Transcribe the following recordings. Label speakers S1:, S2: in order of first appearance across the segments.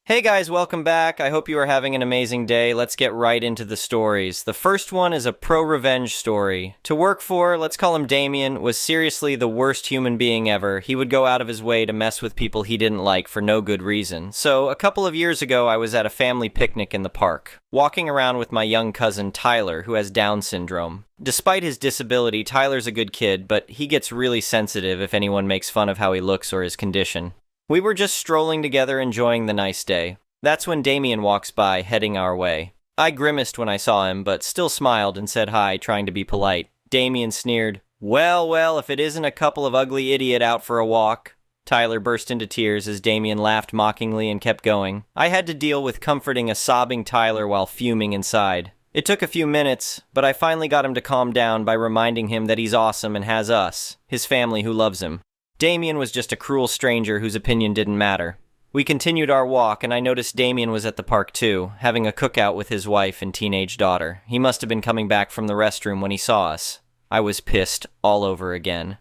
S1: Hey guys, welcome back. I hope you are having an amazing day. Let's get right into the stories. The first one is a pro-revenge story. To work for, let's call him Damien, was seriously the worst human being ever. He would go out of his way to mess with people he didn't like for no good reason. So, a couple of years ago, I was at a family picnic in the park, walking around with my young cousin Tyler, who has Down syndrome. Despite his disability, Tyler's a good kid, but he gets really sensitive if anyone makes fun of how he looks or his condition. We were just strolling together enjoying the nice day. That's when Damien walks by, heading our way. I grimaced when I saw him, but still smiled and said hi, trying to be polite. Damien sneered, well, if it isn't a couple of ugly idiot out for a walk." Tyler burst into tears as Damien laughed mockingly and kept going. I had to deal with comforting a sobbing Tyler while fuming inside. It took a few minutes, but I finally got him to calm down by reminding him that he's awesome and has us, his family who loves him. Damien was just a cruel stranger whose opinion didn't matter. We continued our walk, and I noticed Damien was at the park too, having a cookout with his wife and teenage daughter. He must have been coming back from the restroom when he saw us. I was pissed all over again.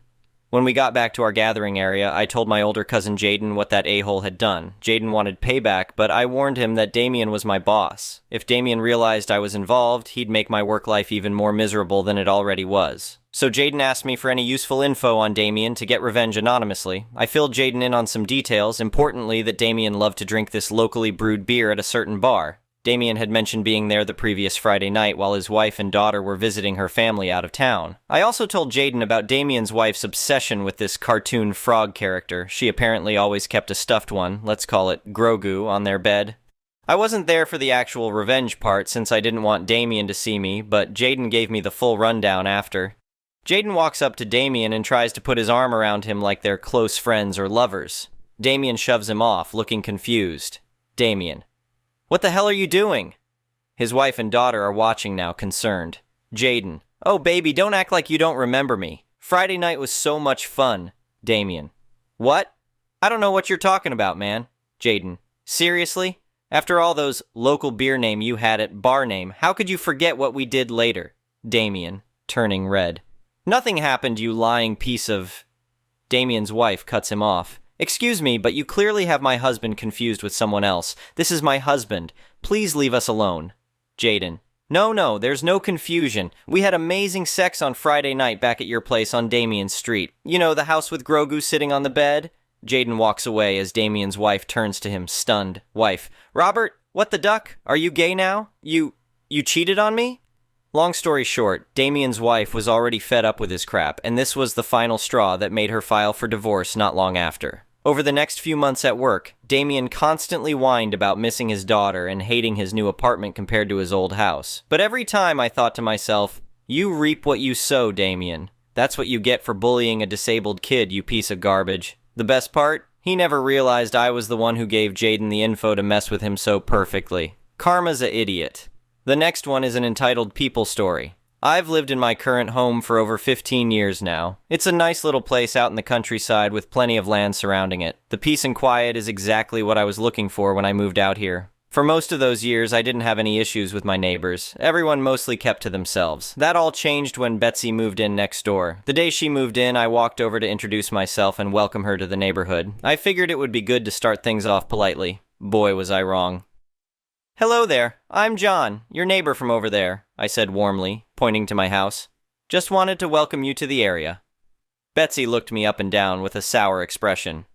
S1: When we got back to our gathering area, I told my older cousin Jaden what that a-hole had done. Jaden wanted payback, but I warned him that Damien was my boss. If Damien realized I was involved, he'd make my work life even more miserable than it already was. So Jaden asked me for any useful info on Damien to get revenge anonymously. I filled Jaden in on some details, importantly that Damien loved to drink this locally brewed beer at a certain bar. Damien had mentioned being there the previous Friday night while his wife and daughter were visiting her family out of town. I also told Jaden about Damien's wife's obsession with this cartoon frog character. She apparently always kept a stuffed one, let's call it Grogu, on their bed. I wasn't there for the actual revenge part since I didn't want Damien to see me, but Jaden gave me the full rundown after. Jaden walks up to Damien and tries to put his arm around him like they're close friends or lovers. Damien shoves him off, looking confused. Damien: "What the hell are you doing?" His wife and daughter are watching now, concerned. Jaden: "Oh baby, don't act like you don't remember me. Friday night was so much fun." Damien: "What? I don't know what you're talking about, man." Jaden: "Seriously? After all those local beer name you had at bar name, how could you forget what we did later?" Damien, turning red: "Nothing happened, you lying piece of..." Damien's wife cuts him off. "Excuse me, but you clearly have my husband confused with someone else. This is my husband. Please leave us alone." Jaden: No, there's no confusion. We had amazing sex on Friday night back at your place on Damien Street. You know, the house with Grogu sitting on the bed?" Jaden walks away as Damien's wife turns to him, stunned. Wife: "Robert, what the duck? Are you gay now? You cheated on me?" Long story short, Damien's wife was already fed up with his crap, and this was the final straw that made her file for divorce not long after. Over the next few months at work, Damien constantly whined about missing his daughter and hating his new apartment compared to his old house. But every time I thought to myself, you reap what you sow, Damien. That's what you get for bullying a disabled kid, you piece of garbage. The best part? He never realized I was the one who gave Jaden the info to mess with him so perfectly. Karma's a idiot. The next one is an entitled people story. I've lived in my current home for over 15 years now. It's a nice little place out in the countryside with plenty of land surrounding it. The peace and quiet is exactly what I was looking for when I moved out here. For most of those years, I didn't have any issues with my neighbors. Everyone mostly kept to themselves. That all changed when Betsy moved in next door. The day she moved in, I walked over to introduce myself and welcome her to the neighborhood. I figured it would be good to start things off politely. Boy, was I wrong. "Hello there, I'm John, your neighbor from over there," I said warmly, pointing to my house. "Just wanted to welcome you to the area." Betsy looked me up and down with a sour expression.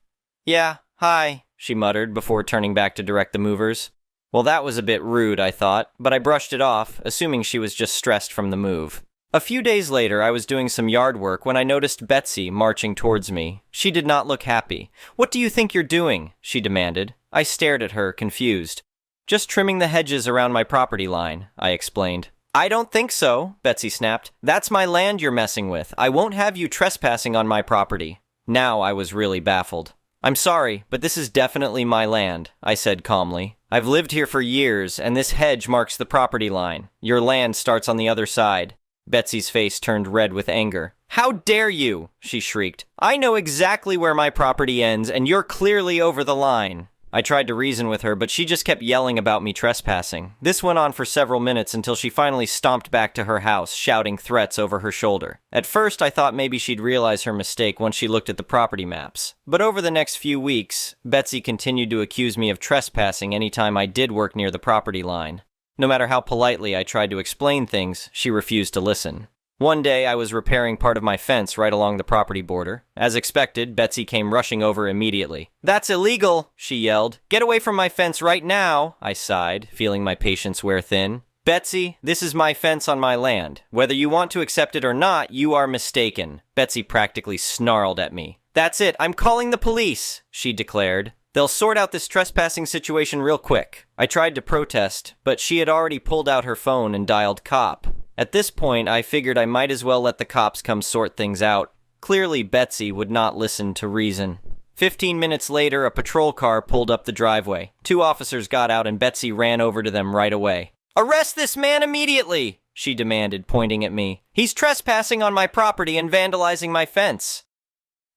S1: "Yeah, hi," she muttered before turning back to direct the movers. Well, that was a bit rude, I thought, but I brushed it off, assuming she was just stressed from the move. A few days later, I was doing some yard work when I noticed Betsy marching towards me. She did not look happy. "What do you think you're doing?" she demanded. I stared at her, confused. "Just trimming the hedges around my property line," I explained. "I don't think so," Betsy snapped. "That's my land you're messing with. I won't have you trespassing on my property." Now I was really baffled. "I'm sorry, but this is definitely my land," I said calmly. "I've lived here for years, and this hedge marks the property line. Your land starts on the other side." Betsy's face turned red with anger. "How dare you!" she shrieked. "I know exactly where my property ends, and you're clearly over the line." I tried to reason with her, but she just kept yelling about me trespassing. This went on for several minutes until she finally stomped back to her house, shouting threats over her shoulder. At first, I thought maybe she'd realize her mistake once she looked at the property maps. But over the next few weeks, Betsy continued to accuse me of trespassing anytime I did work near the property line. No matter how politely I tried to explain things, she refused to listen. One day, I was repairing part of my fence right along the property border. As expected, Betsy came rushing over immediately. "That's illegal!" she yelled. "Get away from my fence right now!" I sighed, feeling my patience wear thin. "Betsy, this is my fence on my land. Whether you want to accept it or not, you are mistaken." Betsy practically snarled at me. "That's it, I'm calling the police," she declared. "They'll sort out this trespassing situation real quick." I tried to protest, but she had already pulled out her phone and dialed cop. At this point, I figured I might as well let the cops come sort things out. Clearly, Betsy would not listen to reason. 15 minutes later, a patrol car pulled up the driveway. 2 officers got out and Betsy ran over to them right away. "Arrest this man immediately!" she demanded, pointing at me. "He's trespassing on my property and vandalizing my fence."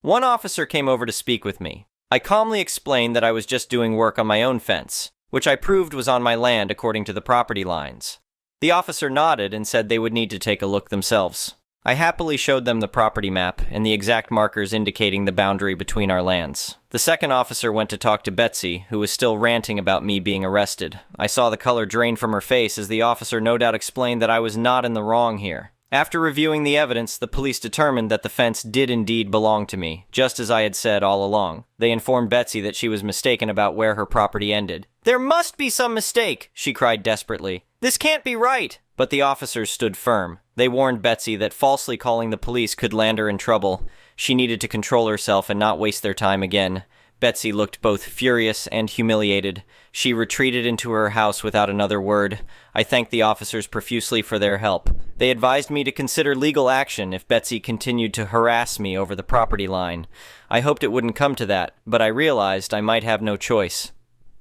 S1: One officer came over to speak with me. I calmly explained that I was just doing work on my own fence, which I proved was on my land according to the property lines. The officer nodded and said they would need to take a look themselves. I happily showed them the property map and the exact markers indicating the boundary between our lands. The second officer went to talk to Betsy, who was still ranting about me being arrested. I saw the color drain from her face as the officer no doubt explained that I was not in the wrong here. After reviewing the evidence, the police determined that the fence did indeed belong to me, just as I had said all along. They informed Betsy that she was mistaken about where her property ended. "There must be some mistake!" she cried desperately. "This can't be right!" But the officers stood firm. They warned Betsy that falsely calling the police could land her in trouble. She needed to control herself and not waste their time again. Betsy looked both furious and humiliated. She retreated into her house without another word. I thanked the officers profusely for their help. They advised me to consider legal action if Betsy continued to harass me over the property line. I hoped it wouldn't come to that, but I realized I might have no choice.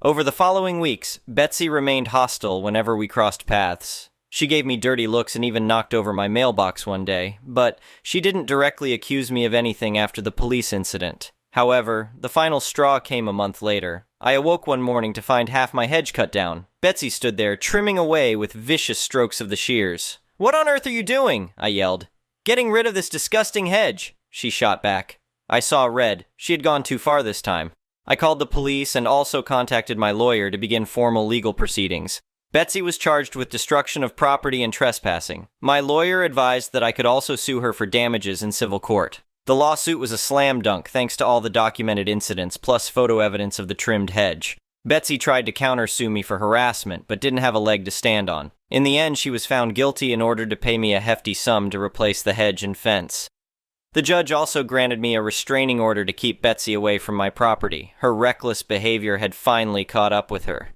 S1: Over the following weeks, Betsy remained hostile whenever we crossed paths. She gave me dirty looks and even knocked over my mailbox one day, but she didn't directly accuse me of anything after the police incident. However, the final straw came a month later. I awoke one morning to find half my hedge cut down. Betsy stood there, trimming away with vicious strokes of the shears. "What on earth are you doing?" I yelled. "Getting rid of this disgusting hedge," she shot back. I saw red. She had gone too far this time. I called the police and also contacted my lawyer to begin formal legal proceedings. Betsy was charged with destruction of property and trespassing. My lawyer advised that I could also sue her for damages in civil court. The lawsuit was a slam dunk thanks to all the documented incidents plus photo evidence of the trimmed hedge. Betsy tried to countersue me for harassment, but didn't have a leg to stand on. In the end, she was found guilty and ordered to pay me a hefty sum to replace the hedge and fence. The judge also granted me a restraining order to keep Betsy away from my property. Her reckless behavior had finally caught up with her.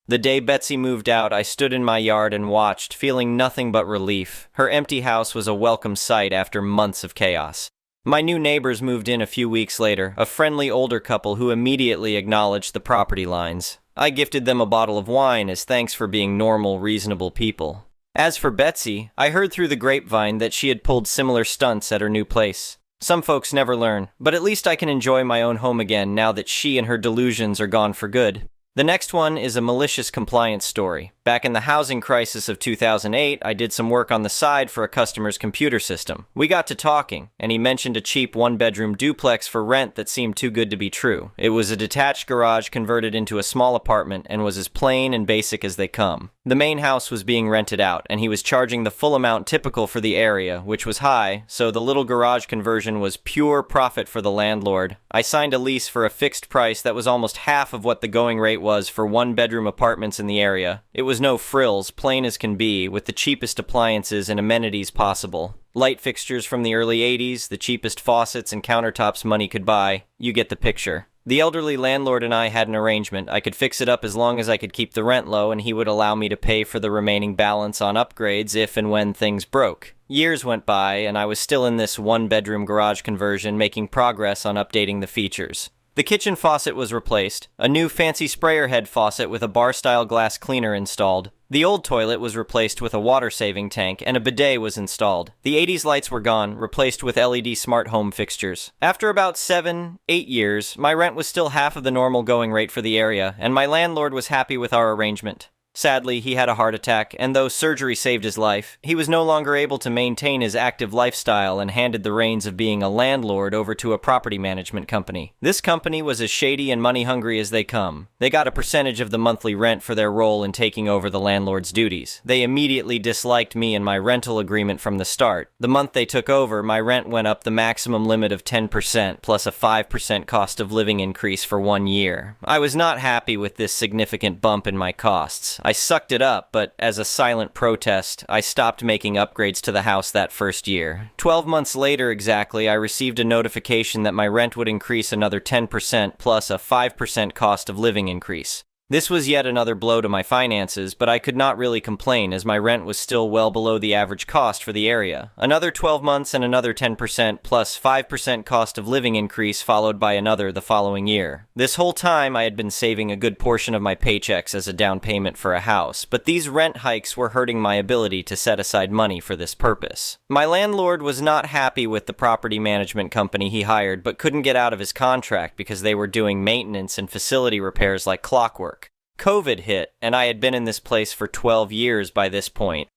S1: The day Betsy moved out, I stood in my yard and watched, feeling nothing but relief. Her empty house was a welcome sight after months of chaos. My new neighbors moved in a few weeks later, a friendly older couple who immediately acknowledged the property lines. I gifted them a bottle of wine as thanks for being normal, reasonable people. As for Betsy, I heard through the grapevine that she had pulled similar stunts at her new place. Some folks never learn, but at least I can enjoy my own home again now that she and her delusions are gone for good. The next one is a malicious compliance story. Back in the housing crisis of 2008, I did some work on the side for a customer's computer system. We got to talking, and he mentioned a cheap one-bedroom duplex for rent that seemed too good to be true. It was a detached garage converted into a small apartment and was as plain and basic as they come. The main house was being rented out, and he was charging the full amount typical for the area, which was high, so the little garage conversion was pure profit for the landlord. I signed a lease for a fixed price that was almost half of what the going rate was for one-bedroom apartments in the area. It was no frills, plain as can be, with the cheapest appliances and amenities possible. Light fixtures from the early 80s, the cheapest faucets and countertops money could buy. You get the picture. The elderly landlord and I had an arrangement. I could fix it up as long as I could keep the rent low, and he would allow me to pay for the remaining balance on upgrades if and when things broke. Years went by, and I was still in this one-bedroom garage conversion, making progress on updating the features. The kitchen faucet was replaced, a new fancy sprayer head faucet with a bar-style glass cleaner installed. The old toilet was replaced with a water-saving tank, and a bidet was installed. The 80s lights were gone, replaced with LED smart home fixtures. After about 7-8 years, my rent was still half of the normal going rate for the area, and my landlord was happy with our arrangement. Sadly, he had a heart attack, and though surgery saved his life, he was no longer able to maintain his active lifestyle and handed the reins of being a landlord over to a property management company. This company was as shady and money-hungry as they come. They got a percentage of the monthly rent for their role in taking over the landlord's duties. They immediately disliked me and my rental agreement from the start. The month they took over, my rent went up the maximum limit of 10% plus a 5% cost of living increase for 1 year. I was not happy with this significant bump in my costs. I sucked it up, but as a silent protest, I stopped making upgrades to the house that first year. 12 months later exactly, I received a notification that my rent would increase another 10% plus a 5% cost of living increase. This was yet another blow to my finances, but I could not really complain as my rent was still well below the average cost for the area. Another 12 months and another 10% plus 5% cost of living increase followed by another the following year. This whole time I had been saving a good portion of my paychecks as a down payment for a house, but these rent hikes were hurting my ability to set aside money for this purpose. My landlord was not happy with the property management company he hired, but couldn't get out of his contract because they were doing maintenance and facility repairs like clockwork. COVID hit, and I had been in this place for 12 years by this point.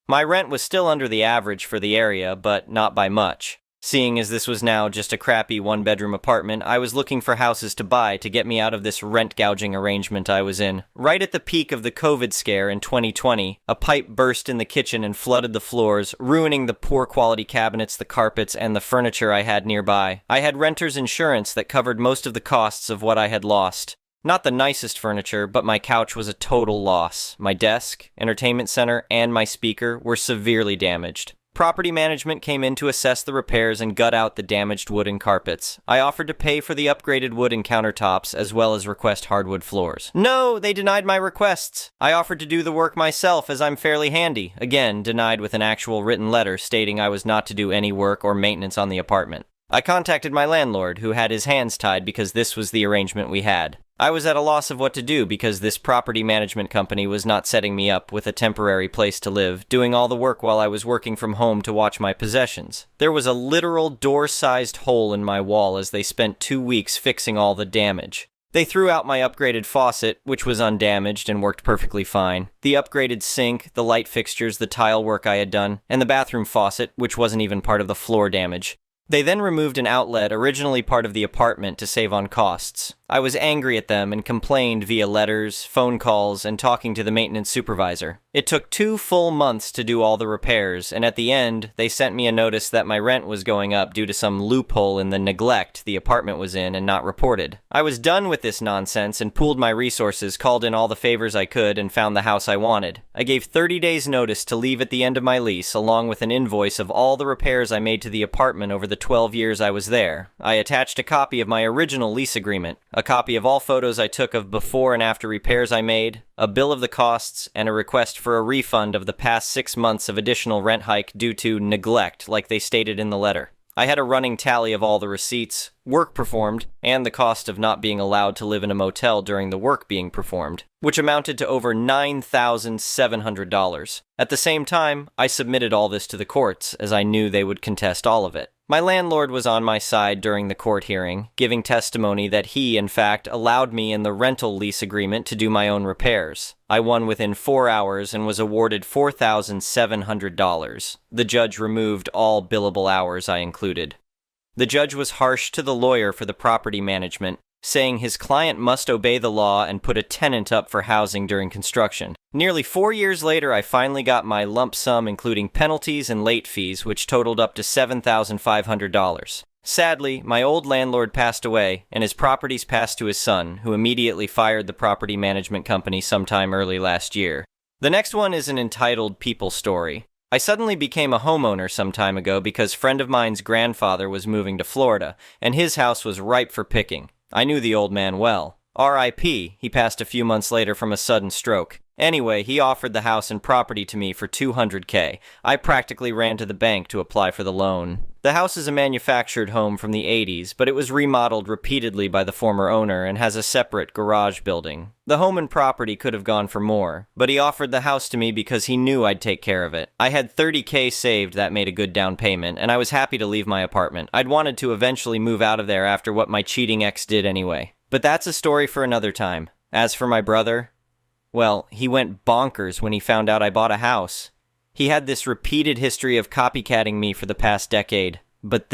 S1: My rent was still under the average for the area, but not by much. Seeing as this was now just a crappy one-bedroom apartment, I was looking for houses to buy to get me out of this rent-gouging arrangement I was in. Right at the peak of the COVID scare in 2020, a pipe burst in the kitchen and flooded the floors, ruining the poor-quality cabinets, the carpets, and the furniture I had nearby. I had renter's insurance that covered most of the costs of what I had lost. Not the nicest furniture, but my couch was a total loss. My desk, entertainment center, and my speaker were severely damaged. Property management came in to assess the repairs and gut out the damaged wooden carpets. I offered to pay for the upgraded wooden countertops as well as request hardwood floors. No, they denied my requests. I offered to do the work myself as I'm fairly handy. Again, denied with an actual written letter stating I was not to do any work or maintenance on the apartment. I contacted my landlord, who had his hands tied because this was the arrangement we had. I was at a loss of what to do because this property management company was not setting me up with a temporary place to live, doing all the work while I was working from home to watch my possessions. There was a literal door-sized hole in my wall as they spent 2 weeks fixing all the damage. They threw out my upgraded faucet, which was undamaged and worked perfectly fine, the upgraded sink, the light fixtures, the tile work I had done, and the bathroom faucet, which wasn't even part of the floor damage. They then removed an outlet originally part of the apartment to save on costs. I was angry at them and complained via letters, phone calls, and talking to the maintenance supervisor. It took 2 full months to do all the repairs, and at the end, they sent me a notice that my rent was going up due to some loophole in the neglect the apartment was in and not reported. I was done with this nonsense and pooled my resources, called in all the favors I could, and found the house I wanted. I gave 30 days notice to leave at the end of my lease, along with an invoice of all the repairs I made to the apartment over the 12 years I was there. I attached a copy of my original lease agreement, a copy of all photos I took of before and after repairs I made, a bill of the costs, and a request for a refund of the past 6 months of additional rent hike due to neglect, like they stated in the letter. I had a running tally of all the receipts, work performed, and the cost of not being allowed to live in a motel during the work being performed, which amounted to over $9,700. At the same time, I submitted all this to the courts, as I knew they would contest all of it. My landlord was on my side during the court hearing, giving testimony that he, in fact, allowed me in the rental lease agreement to do my own repairs. I won within 4 hours and was awarded $4,700. The judge removed all billable hours I included. The judge was harsh to the lawyer for the property management, saying his client must obey the law and put a tenant up for housing during construction. Nearly 4 years later, I finally got my lump sum including penalties and late fees, which totaled up to $7,500. Sadly, my old landlord passed away, and his properties passed to his son, who immediately fired the property management company sometime early last year. The next one is an entitled people story. I suddenly became a homeowner some time ago because a friend of mine's grandfather was moving to Florida, and his house was ripe for picking. I knew the old man well. R.I.P., he passed a few months later from a sudden stroke. Anyway, he offered the house and property to me for $200K. I practically ran to the bank to apply for the loan. The house is a manufactured home from the 80s, but it was remodeled repeatedly by the former owner and has a separate garage building. The home and property could have gone for more, but he offered the house to me because he knew I'd take care of it. I had $30K saved that made a good down payment, and I was happy to leave my apartment. I'd wanted to eventually move out of there after what my cheating ex did anyway. But that's a story for another time. As for my brother, well, he went bonkers when he found out I bought a house. He had this repeated history of copycatting me for the past decade, but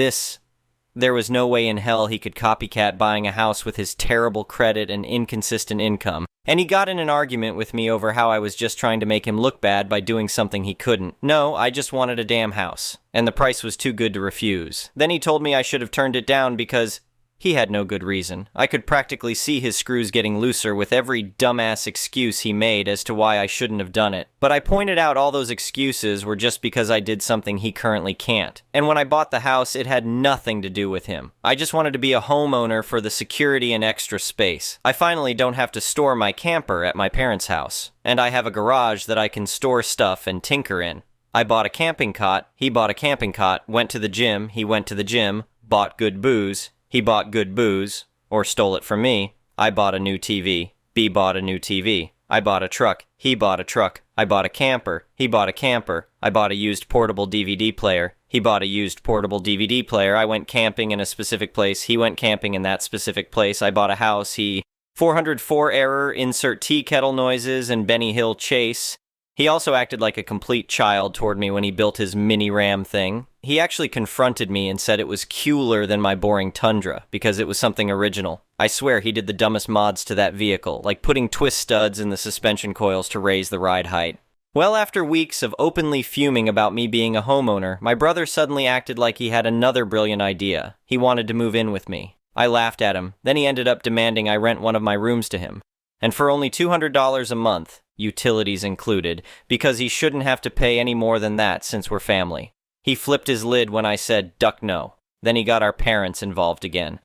S1: there was no way in hell he could copycat buying a house with his terrible credit and inconsistent income. And he got in an argument with me over how I was just trying to make him look bad by doing something he couldn't. No, I just wanted a damn house, and the price was too good to refuse. Then he told me I should have turned it down because he had no good reason. I could practically see his screws getting looser with every dumbass excuse he made as to why I shouldn't have done it. But I pointed out all those excuses were just because I did something he currently can't. And when I bought the house, it had nothing to do with him. I just wanted to be a homeowner for the security and extra space. I finally don't have to store my camper at my parents' house. And I have a garage that I can store stuff and tinker in. I bought a camping cot, he bought a camping cot, went to the gym, he went to the gym, bought good booze, he bought good booze, or stole it from me. I bought a new TV. B bought a new TV. I bought a truck. He bought a truck. I bought a camper. He bought a camper. I bought a used portable DVD player. He bought a used portable DVD player. I went camping in a specific place. He went camping in that specific place. I bought a house. He 404 error, insert tea kettle noises, and Benny Hill chase. He also acted like a complete child toward me when he built his mini Ram thing. He actually confronted me and said it was cooler than my boring Tundra, because it was something original. I swear he did the dumbest mods to that vehicle, like putting twist studs in the suspension coils to raise the ride height. Well, after weeks of openly fuming about me being a homeowner, my brother suddenly acted like he had another brilliant idea. He wanted to move in with me. I laughed at him. Then he ended up demanding I rent one of my rooms to him. And for only $200 a month, utilities included, because he shouldn't have to pay any more than that since we're family. He flipped his lid when I said, "Duck no." Then he got our parents involved again.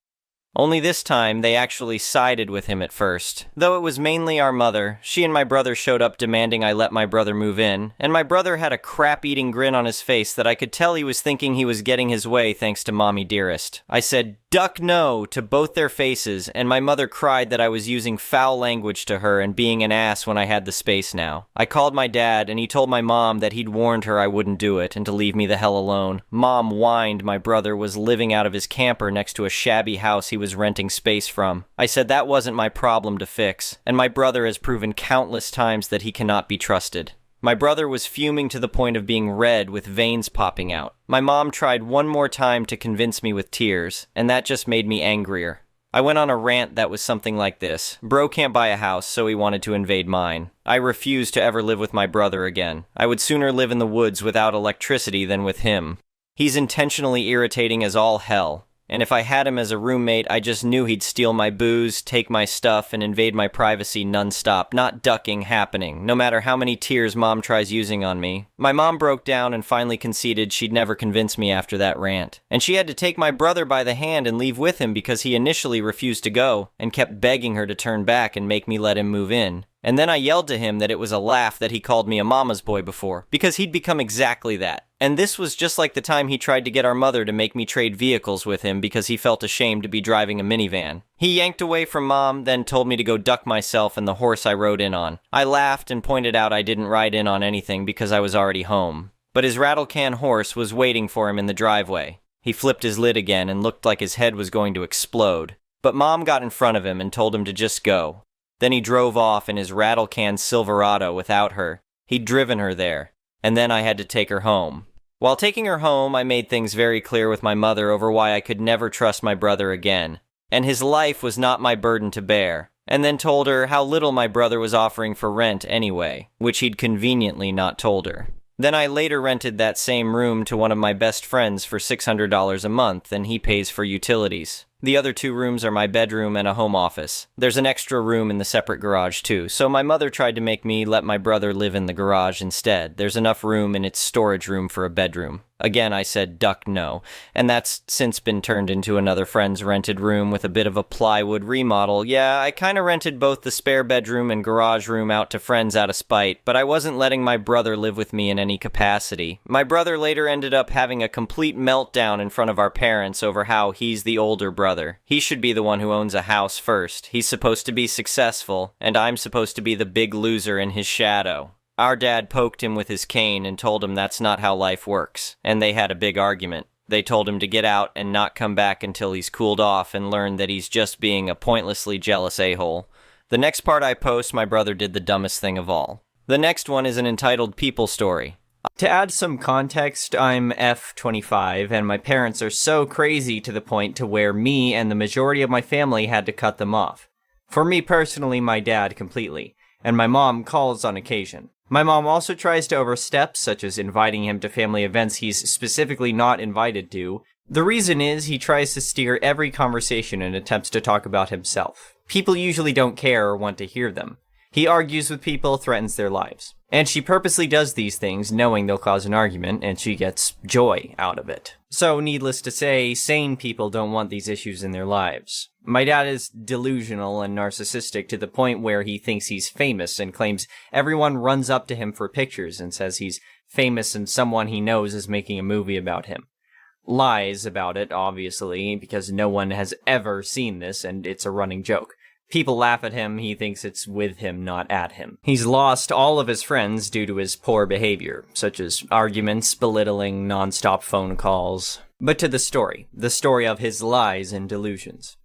S1: Only this time, they actually sided with him at first. Though it was mainly our mother, she and my brother showed up demanding I let my brother move in, and my brother had a crap-eating grin on his face that I could tell he was thinking he was getting his way thanks to Mommy Dearest. I said, "Duck no," to both their faces, and my mother cried that I was using foul language to her and being an ass when I had the space now. I called my dad, and he told my mom that he'd warned her I wouldn't do it and to leave me the hell alone. Mom whined my brother was living out of his camper next to a shabby house he was renting space from. I said that wasn't my problem to fix, and my brother has proven countless times that he cannot be trusted. My brother was fuming to the point of being red with veins popping out. My mom tried one more time to convince me with tears, and that just made me angrier. I went on a rant that was something like this. Bro can't buy a house, so he wanted to invade mine. I refused to ever live with my brother again. I would sooner live in the woods without electricity than with him. He's intentionally irritating as all hell. And if I had him as a roommate, I just knew he'd steal my booze, take my stuff, and invade my privacy nonstop. Not ducking happening, no matter how many tears Mom tries using on me. My mom broke down and finally conceded she'd never convince me after that rant. And she had to take my brother by the hand and leave with him because he initially refused to go, and kept begging her to turn back and make me let him move in. And then I yelled to him that it was a laugh that he called me a mama's boy before, because he'd become exactly that. And this was just like the time he tried to get our mother to make me trade vehicles with him because he felt ashamed to be driving a minivan. He yanked away from Mom, then told me to go duck myself and the horse I rode in on. I laughed and pointed out I didn't ride in on anything because I was already home. But his rattle-can horse was waiting for him in the driveway. He flipped his lid again and looked like his head was going to explode. But Mom got in front of him and told him to just go. Then he drove off in his rattle-can Silverado without her. He'd driven her there. And then I had to take her home. While taking her home, I made things very clear with my mother over why I could never trust my brother again, and his life was not my burden to bear, and then told her how little my brother was offering for rent anyway, which he'd conveniently not told her. Then I later rented that same room to one of my best friends for $600 a month, and he pays for utilities. The other 2 rooms are my bedroom and a home office. There's an extra room in the separate garage too, so my mother tried to make me let my brother live in the garage instead. There's enough room in its storage room for a bedroom. Again, I said duck no, and that's since been turned into another friend's rented room with a bit of a plywood remodel. Yeah, I kinda rented both the spare bedroom and garage room out to friends out of spite, but I wasn't letting my brother live with me in any capacity. My brother later ended up having a complete meltdown in front of our parents over how he's the older brother. He should be the one who owns a house first. He's supposed to be successful, and I'm supposed to be the big loser in his shadow. Our dad poked him with his cane and told him that's not how life works, and they had a big argument. They told him to get out and not come back until he's cooled off and learned that he's just being a pointlessly jealous a-hole. The next part I post, my brother did the dumbest thing of all. The next one is an entitled People Story. To add some context, I'm F25, and my parents are so crazy to the point to where me and the majority of my family had to cut them off. For me personally, my dad completely, and my mom calls on occasion. My mom also tries to overstep, such as inviting him to family events he's specifically not invited to. The reason is he tries to steer every conversation and attempts to talk about himself. People usually don't care or want to hear them. He argues with people, threatens their lives. And she purposely does these things knowing they'll cause an argument, and she gets joy out of it. So, needless to say, sane people don't want these issues in their lives. My dad is delusional and narcissistic to the point where he thinks he's famous and claims everyone runs up to him for pictures and says he's famous and someone he knows is making a movie about him. Lies about it, obviously, because no one has ever seen this and it's a running joke. People laugh at him, he thinks it's with him, not at him. He's lost all of his friends due to his poor behavior, such as arguments, belittling, non-stop phone calls. But to the story of his lies and delusions.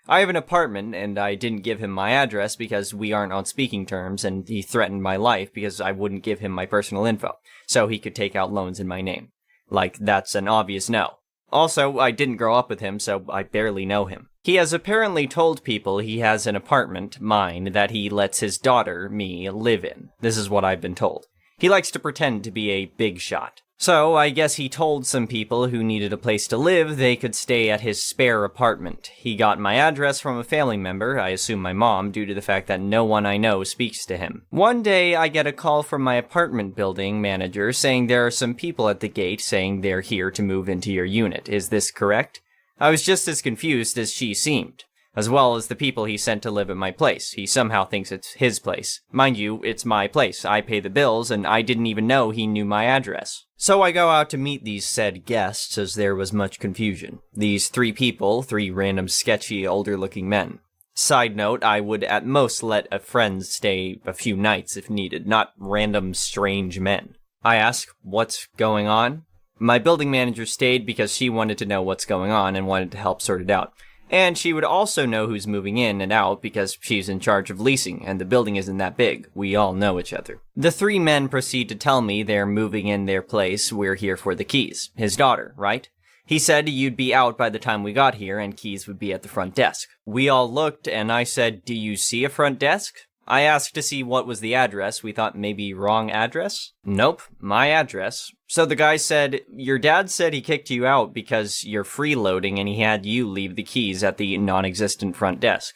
S1: I have an apartment, and I didn't give him my address because we aren't on speaking terms, and he threatened my life because I wouldn't give him my personal info, so he could take out loans in my name. Like, that's an obvious no. Also, I didn't grow up with him, so I barely know him. He has apparently told people he has an apartment, mine, that he lets his daughter, me, live in. This is what I've been told. He likes to pretend to be a big shot. So, I guess he told some people who needed a place to live they could stay at his spare apartment. He got my address from a family member, I assume my mom, due to the fact that no one I know speaks to him. One day, I get a call from my apartment building manager saying there are some people at the gate saying they're here to move into your unit. Is this correct? I was just as confused as she seemed, as well as the people he sent to live at my place. He somehow thinks it's his place. Mind you, it's my place. I pay the bills, and I didn't even know he knew my address. So I go out to meet these said guests, as there was much confusion. These 3 people, 3 random sketchy, older-looking men. Side note, I would at most let a friend stay a few nights if needed, not random strange men. I ask, what's going on? My building manager stayed because she wanted to know what's going on and wanted to help sort it out. And she would also know who's moving in and out because she's in charge of leasing, and the building isn't that big. We all know each other. The 3 men proceed to tell me they're moving in their place, we're here for the keys. His daughter, right? He said you'd be out by the time we got here and keys would be at the front desk. We all looked and I said, do you see a front desk? I asked to see what was the address. We thought maybe wrong address? Nope, my address. So the guy said, your dad said he kicked you out because you're freeloading and he had you leave the keys at the non-existent front desk.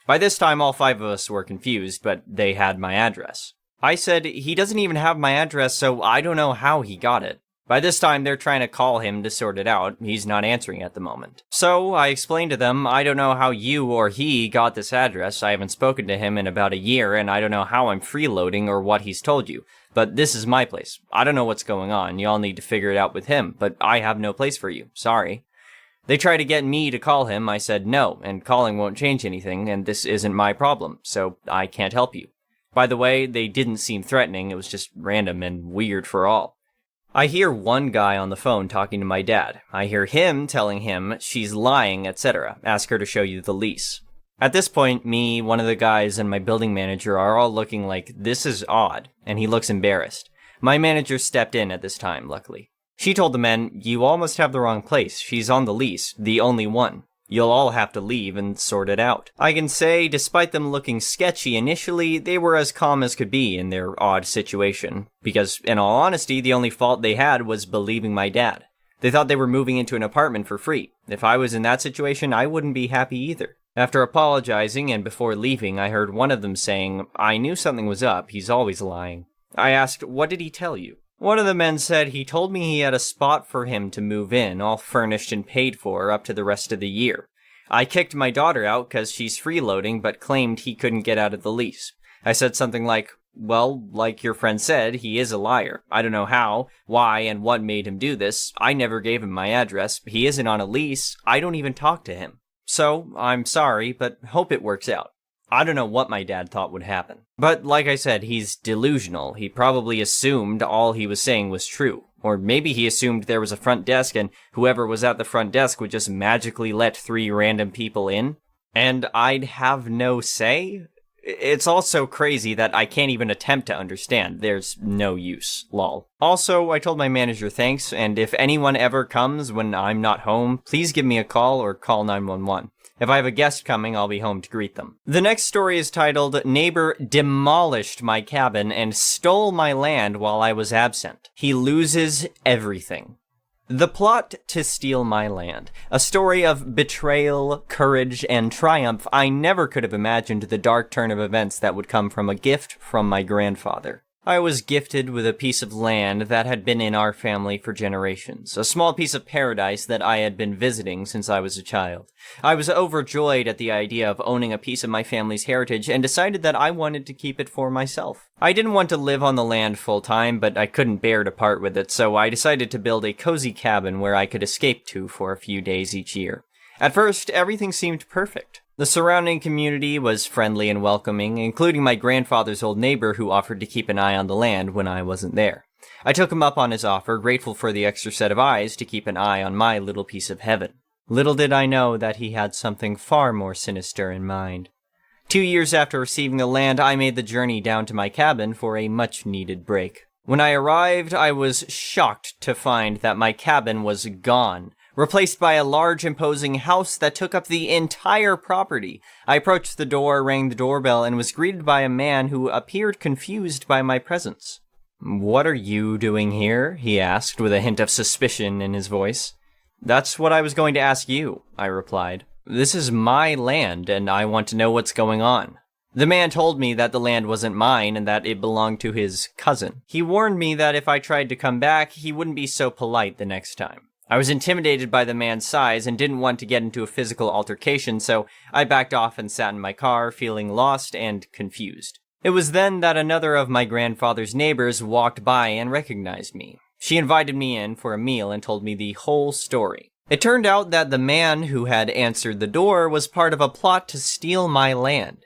S1: By this time, all 5 of us were confused, but they had my address. I said, he doesn't even have my address, so I don't know how he got it. By this time, they're trying to call him to sort it out. He's not answering at the moment. So, I explained to them, I don't know how you or he got this address. I haven't spoken to him in about a year, and I don't know how I'm freeloading or what he's told you. But this is my place. I don't know what's going on. Y'all need to figure it out with him, but I have no place for you. Sorry. They tried to get me to call him. I said no, and calling won't change anything, and this isn't my problem, so I can't help you. By the way, they didn't seem threatening. It was just random and weird for all. I hear one guy on the phone talking to my dad. I hear him telling him she's lying, etc. Ask her to show you the lease. At this point, me, one of the guys, and my building manager are all looking like, this is odd, and he looks embarrassed. My manager stepped in at this time, luckily. She told the men, you all must have the wrong place. She's on the lease, the only one. You'll all have to leave and sort it out. I can say, despite them looking sketchy initially, they were as calm as could be in their odd situation. Because, in all honesty, the only fault they had was believing my dad. They thought they were moving into an apartment for free. If I was in that situation, I wouldn't be happy either. After apologizing and before leaving, I heard one of them saying, "I knew something was up, he's always lying." I asked, "What did he tell you?" One of the men said he told me he had a spot for him to move in, all furnished and paid for, up to the rest of the year. I kicked my daughter out because she's freeloading, but claimed he couldn't get out of the lease. I said something like, "Well, like your friend said, he is a liar. I don't know how, why, and what made him do this. I never gave him my address. He isn't on a lease. I don't even talk to him. So, I'm sorry, but hope it works out." I don't know what my dad thought would happen. But like I said, he's delusional. He probably assumed all he was saying was true. Or maybe he assumed there was a front desk and whoever was at the front desk would just magically let 3 random people in. And I'd have no say? It's all so crazy that I can't even attempt to understand. There's no use. Lol. Also, I told my manager thanks, and if anyone ever comes when I'm not home, please give me a call or call 911. If I have a guest coming, I'll be home to greet them. The next story is titled, "Neighbor Demolished My Cabin and Stole My Land While I Was Absent. He Loses Everything." The Plot to Steal My Land. A story of betrayal, courage, and triumph. I never could have imagined the dark turn of events that would come from a gift from my grandfather. I was gifted with a piece of land that had been in our family for generations, a small piece of paradise that I had been visiting since I was a child. I was overjoyed at the idea of owning a piece of my family's heritage and decided that I wanted to keep it for myself. I didn't want to live on the land full time, but I couldn't bear to part with it, so I decided to build a cozy cabin where I could escape to for a few days each year. At first, everything seemed perfect. The surrounding community was friendly and welcoming, including my grandfather's old neighbor who offered to keep an eye on the land when I wasn't there. I took him up on his offer, grateful for the extra set of eyes to keep an eye on my little piece of heaven. Little did I know that he had something far more sinister in mind. 2 years after receiving the land, I made the journey down to my cabin for a much-needed break. When I arrived, I was shocked to find that my cabin was gone, replaced by a large, imposing house that took up the entire property. I approached the door, rang the doorbell, and was greeted by a man who appeared confused by my presence. "What are you doing here?" he asked, with a hint of suspicion in his voice. "That's what I was going to ask you," I replied. "This is my land, and I want to know what's going on." The man told me that the land wasn't mine and that it belonged to his cousin. He warned me that if I tried to come back, he wouldn't be so polite the next time. I was intimidated by the man's size and didn't want to get into a physical altercation, so I backed off and sat in my car, feeling lost and confused. It was then that another of my grandfather's neighbors walked by and recognized me. She invited me in for a meal and told me the whole story. It turned out that the man who had answered the door was part of a plot to steal my land.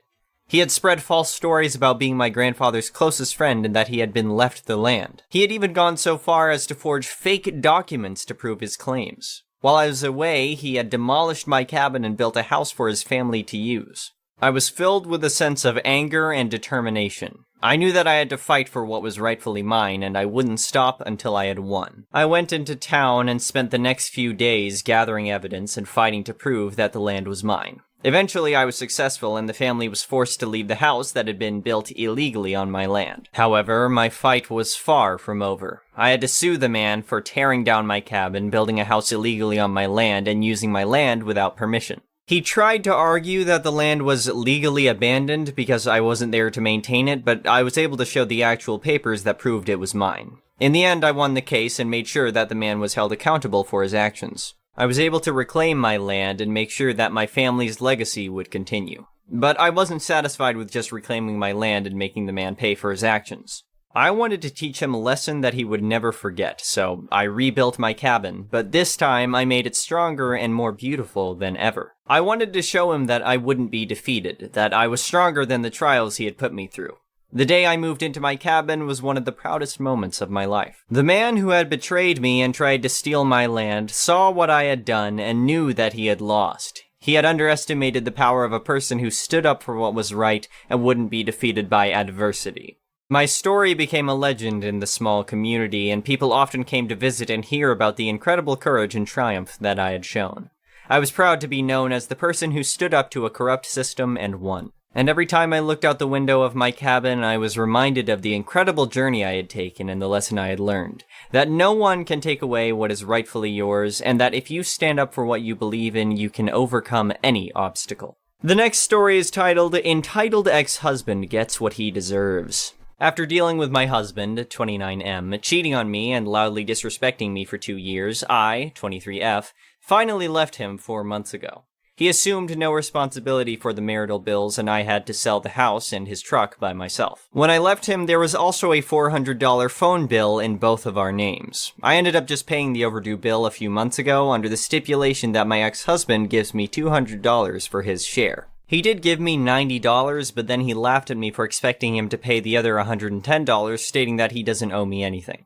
S1: He had spread false stories about being my grandfather's closest friend and that he had been left the land. He had even gone so far as to forge fake documents to prove his claims. While I was away, he had demolished my cabin and built a house for his family to use. I was filled with a sense of anger and determination. I knew that I had to fight for what was rightfully mine, and I wouldn't stop until I had won. I went into town and spent the next few days gathering evidence and fighting to prove that the land was mine. Eventually, I was successful, and the family was forced to leave the house that had been built illegally on my land. However, my fight was far from over. I had to sue the man for tearing down my cabin, building a house illegally on my land, and using my land without permission. He tried to argue that the land was legally abandoned because I wasn't there to maintain it, but I was able to show the actual papers that proved it was mine. In the end, I won the case and made sure that the man was held accountable for his actions. I was able to reclaim my land and make sure that my family's legacy would continue. But I wasn't satisfied with just reclaiming my land and making the man pay for his actions. I wanted to teach him a lesson that he would never forget, so I rebuilt my cabin, but this time I made it stronger and more beautiful than ever. I wanted to show him that I wouldn't be defeated, that I was stronger than the trials he had put me through. The day I moved into my cabin was one of the proudest moments of my life. The man who had betrayed me and tried to steal my land saw what I had done and knew that he had lost. He had underestimated the power of a person who stood up for what was right and wouldn't be defeated by adversity. My story became a legend in the small community, and people often came to visit and hear about the incredible courage and triumph that I had shown. I was proud to be known as the person who stood up to a corrupt system and won. And every time I looked out the window of my cabin, I was reminded of the incredible journey I had taken and the lesson I had learned. That no one can take away what is rightfully yours, and that if you stand up for what you believe in, you can overcome any obstacle. The next story is titled, Entitled Ex-Husband Gets What He Deserves. After dealing with my husband, 29M, cheating on me and loudly disrespecting me for 2 years, I, 23F, finally left him 4 months ago. He assumed no responsibility for the marital bills, and I had to sell the house and his truck by myself. When I left him, there was also a $400 phone bill in both of our names. I ended up just paying the overdue bill a few months ago under the stipulation that my ex-husband gives me $200 for his share. He did give me $90, but then he laughed at me for expecting him to pay the other $110, stating that he doesn't owe me anything.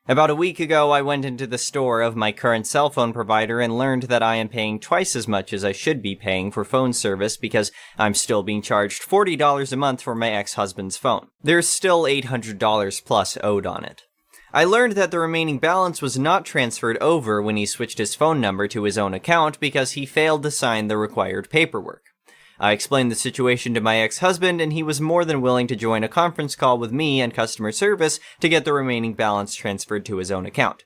S1: About a week ago, I went into the store of my current cell phone provider and learned that I am paying twice as much as I should be paying for phone service because I'm still being charged $40 a month for my ex-husband's phone. There's still $800 plus owed on it. I learned that the remaining balance was not transferred over when he switched his phone number to his own account because he failed to sign the required paperwork. I explained the situation to my ex-husband, and he was more than willing to join a conference call with me and customer service to get the remaining balance transferred to his own account.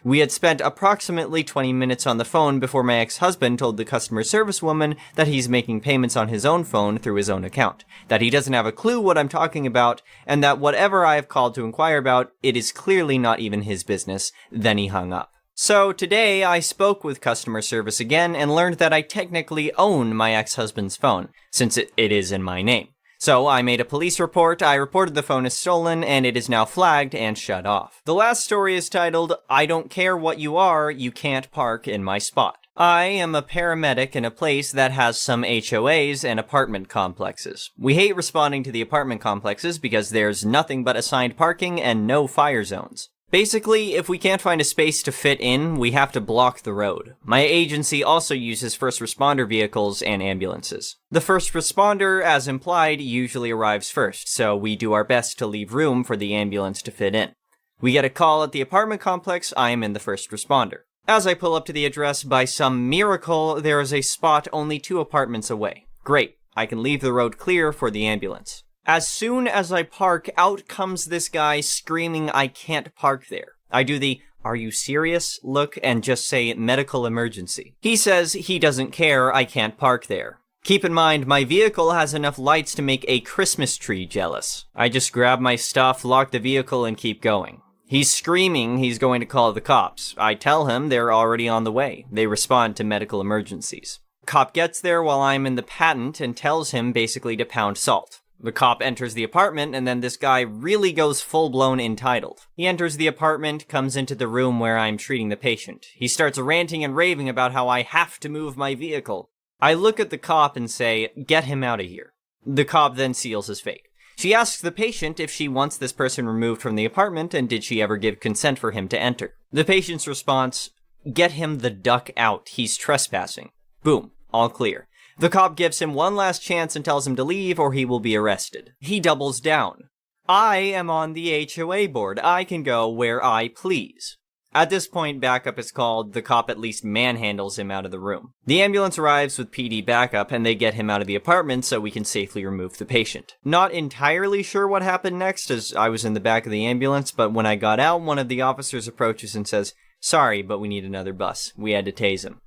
S1: We had spent approximately 20 minutes on the phone before my ex-husband told the customer service woman that he's making payments on his own phone through his own account, that he doesn't have a clue what I'm talking about, and that whatever I have called to inquire about, it is clearly not even his business. Then he hung up. So today, I spoke with customer service again and learned that I technically own my ex-husband's phone, since it is in my name. So I made a police report, I reported the phone as stolen, and it is now flagged and shut off. The last story is titled, I Don't Care What You Are, You Can't Park in My Spot. I am a paramedic in a place that has some HOAs and apartment complexes. We hate responding to the apartment complexes because there's nothing but assigned parking and no fire zones. Basically, if we can't find a space to fit in, we have to block the road. My agency also uses first responder vehicles and ambulances. The first responder, as implied, usually arrives first, so we do our best to leave room for the ambulance to fit in. We get a call at the apartment complex, I am in the first responder. As I pull up to the address, by some miracle, there is a spot only 2 apartments away. Great, I can leave the road clear for the ambulance. As soon as I park, out comes this guy screaming, I can't park there. I do the, are you serious? Look and just say medical emergency. He says he doesn't care, I can't park there. Keep in mind, my vehicle has enough lights to make a Christmas tree jealous. I just grab my stuff, lock the vehicle, and keep going. He's screaming he's going to call the cops. I tell him they're already on the way. They respond to medical emergencies. Cop gets there while I'm in the patent and tells him basically to pound salt. The cop enters the apartment, and then this guy really goes full-blown entitled. He enters the apartment, comes into the room where I'm treating the patient. He starts ranting and raving about how I have to move my vehicle. I look at the cop and say, get him out of here. The cop then seals his fate. She asks the patient if she wants this person removed from the apartment, and did she ever give consent for him to enter. The patient's response, get him the duck out, he's trespassing. Boom, all clear. The cop gives him one last chance and tells him to leave or he will be arrested. He doubles down. I am on the HOA board. I can go where I please. At this point, backup is called. The cop at least manhandles him out of the room. The ambulance arrives with PD backup and they get him out of the apartment so we can safely remove the patient. Not entirely sure what happened next as I was in the back of the ambulance, but when I got out, one of the officers approaches and says, sorry, but we need another bus. We had to tase him.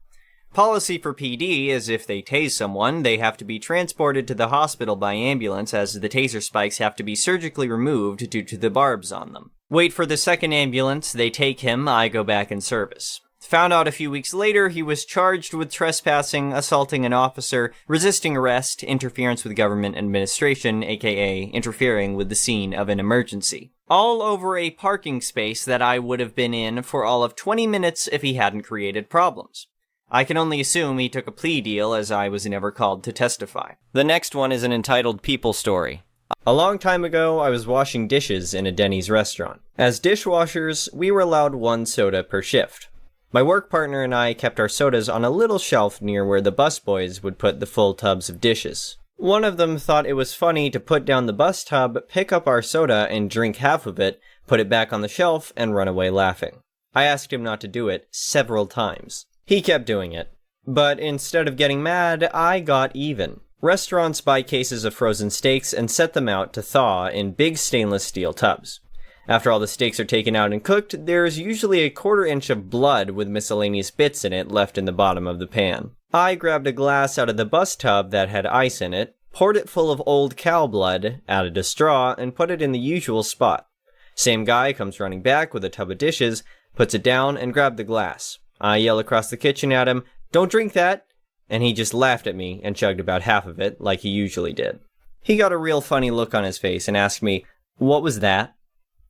S1: Policy for PD is if they tase someone, they have to be transported to the hospital by ambulance as the taser spikes have to be surgically removed due to the barbs on them. Wait for the second ambulance, they take him, I go back in service. Found out a few weeks later he was charged with trespassing, assaulting an officer, resisting arrest, interference with government administration, aka interfering with the scene of an emergency. All over a parking space that I would have been in for all of 20 minutes if he hadn't created problems. I can only assume he took a plea deal as I was never called to testify. The next one is an entitled people story. A long time ago, I was washing dishes in a Denny's restaurant. As dishwashers, we were allowed 1 soda per shift. My work partner and I kept our sodas on a little shelf near where the busboys would put the full tubs of dishes. One of them thought it was funny to put down the bus tub, pick up our soda and drink half of it, put it back on the shelf, and run away laughing. I asked him not to do it several times. He kept doing it. But instead of getting mad, I got even. Restaurants buy cases of frozen steaks and set them out to thaw in big stainless steel tubs. After all the steaks are taken out and cooked, there's usually a 1/4 inch of blood with miscellaneous bits in it left in the bottom of the pan. I grabbed a glass out of the bus tub that had ice in it, poured it full of old cow blood, added a straw, and put it in the usual spot. Same guy comes running back with a tub of dishes, puts it down, and grabbed the glass. I yell across the kitchen at him, "Don't drink that!" And he just laughed at me and chugged about half of it, like he usually did. He got a real funny look on his face and asked me, "What was that?"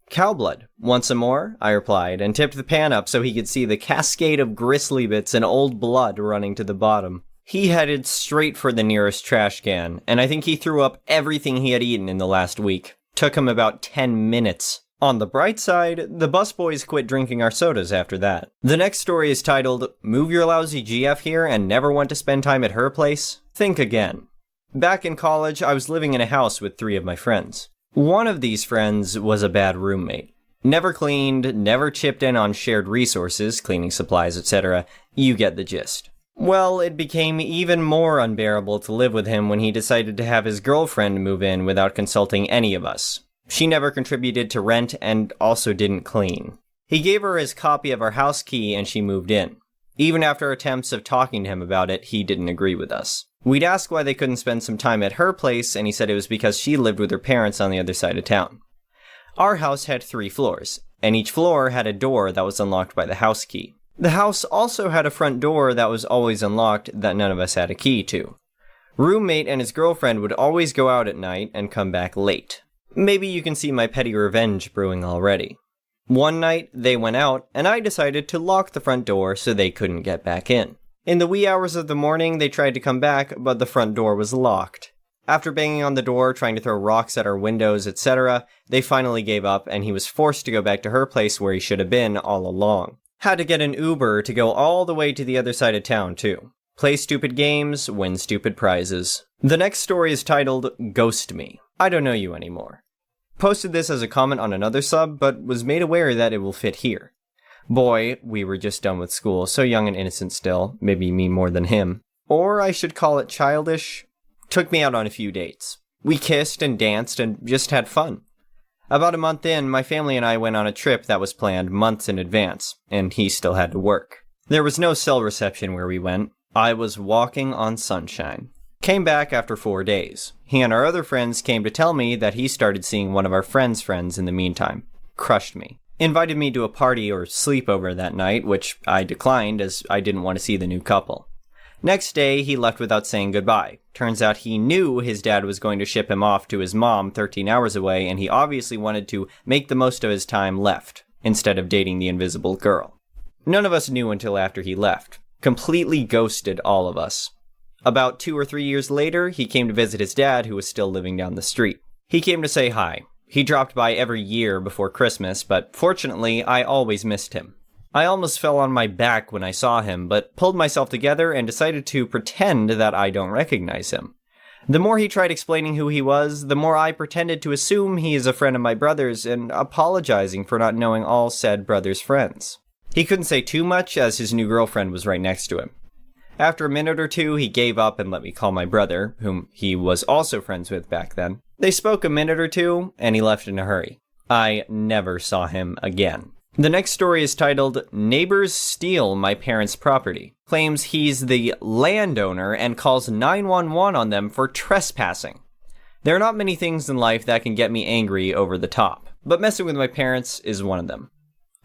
S1: "Cow blood. Want some more?" I replied, and tipped the pan up so he could see the cascade of gristly bits and old blood running to the bottom. He headed straight for the nearest trash can, and I think he threw up everything he had eaten in the last week. Took him about 10 minutes. On the bright side, the busboys quit drinking our sodas after that. The next story is titled, "Move Your Lousy GF Here and Never Want to Spend Time at Her Place? Think Again." Back in college, I was living in a house with 3 of my friends. One of these friends was a bad roommate. Never cleaned, never chipped in on shared resources, cleaning supplies, etc. You get the gist. Well, it became even more unbearable to live with him when he decided to have his girlfriend move in without consulting any of us. She never contributed to rent and also didn't clean. He gave her his copy of our house key and she moved in. Even after attempts of talking to him about it, he didn't agree with us. We'd ask why they couldn't spend some time at her place, and he said it was because she lived with her parents on the other side of town. Our house had 3 floors, and each floor had a door that was unlocked by the house key. The house also had a front door that was always unlocked that none of us had a key to. Roommate and his girlfriend would always go out at night and come back late. Maybe you can see my petty revenge brewing already. One night, they went out, and I decided to lock the front door so they couldn't get back in. In the wee hours of the morning, they tried to come back, but the front door was locked. After banging on the door, trying to throw rocks at our windows, etc., they finally gave up, and he was forced to go back to her place where he should have been all along. Had to get an Uber to go all the way to the other side of town, too. Play stupid games, win stupid prizes. The next story is titled, "Ghost Me. I Don't Know You Anymore." Posted this as a comment on another sub, but was made aware that it will fit here. Boy, we were just done with school, so young and innocent still, maybe me more than him. Or I should call it childish. Took me out on a few dates. We kissed and danced and just had fun. About a month in, my family and I went on a trip that was planned months in advance, and he still had to work. There was no cell reception where we went. I was walking on sunshine. Came back after 4 days. He and our other friends came to tell me that he started seeing one of our friends' friends in the meantime. Crushed me. Invited me to a party or sleepover that night, which I declined as I didn't want to see the new couple. Next day, he left without saying goodbye. Turns out he knew his dad was going to ship him off to his mom 13 hours away, and he obviously wanted to make the most of his time left, instead of dating the invisible girl. None of us knew until after he left. Completely ghosted all of us. About 2 or 3 years later, he came to visit his dad, who was still living down the street. He came to say hi. He dropped by every year before Christmas, but fortunately, I always missed him. I almost fell on my back when I saw him, but pulled myself together and decided to pretend that I don't recognize him. The more he tried explaining who he was, the more I pretended to assume he is a friend of my brother's and apologizing for not knowing all said brother's friends. He couldn't say too much as his new girlfriend was right next to him. After a minute or 2, he gave up and let me call my brother, whom he was also friends with back then. They spoke a minute or 2, and he left in a hurry. I never saw him again. The next story is titled, "Neighbors Steal My Parents' Property." Claims he's the landowner and calls 911 on them for trespassing. There are not many things in life that can get me angry over the top, but messing with my parents is one of them.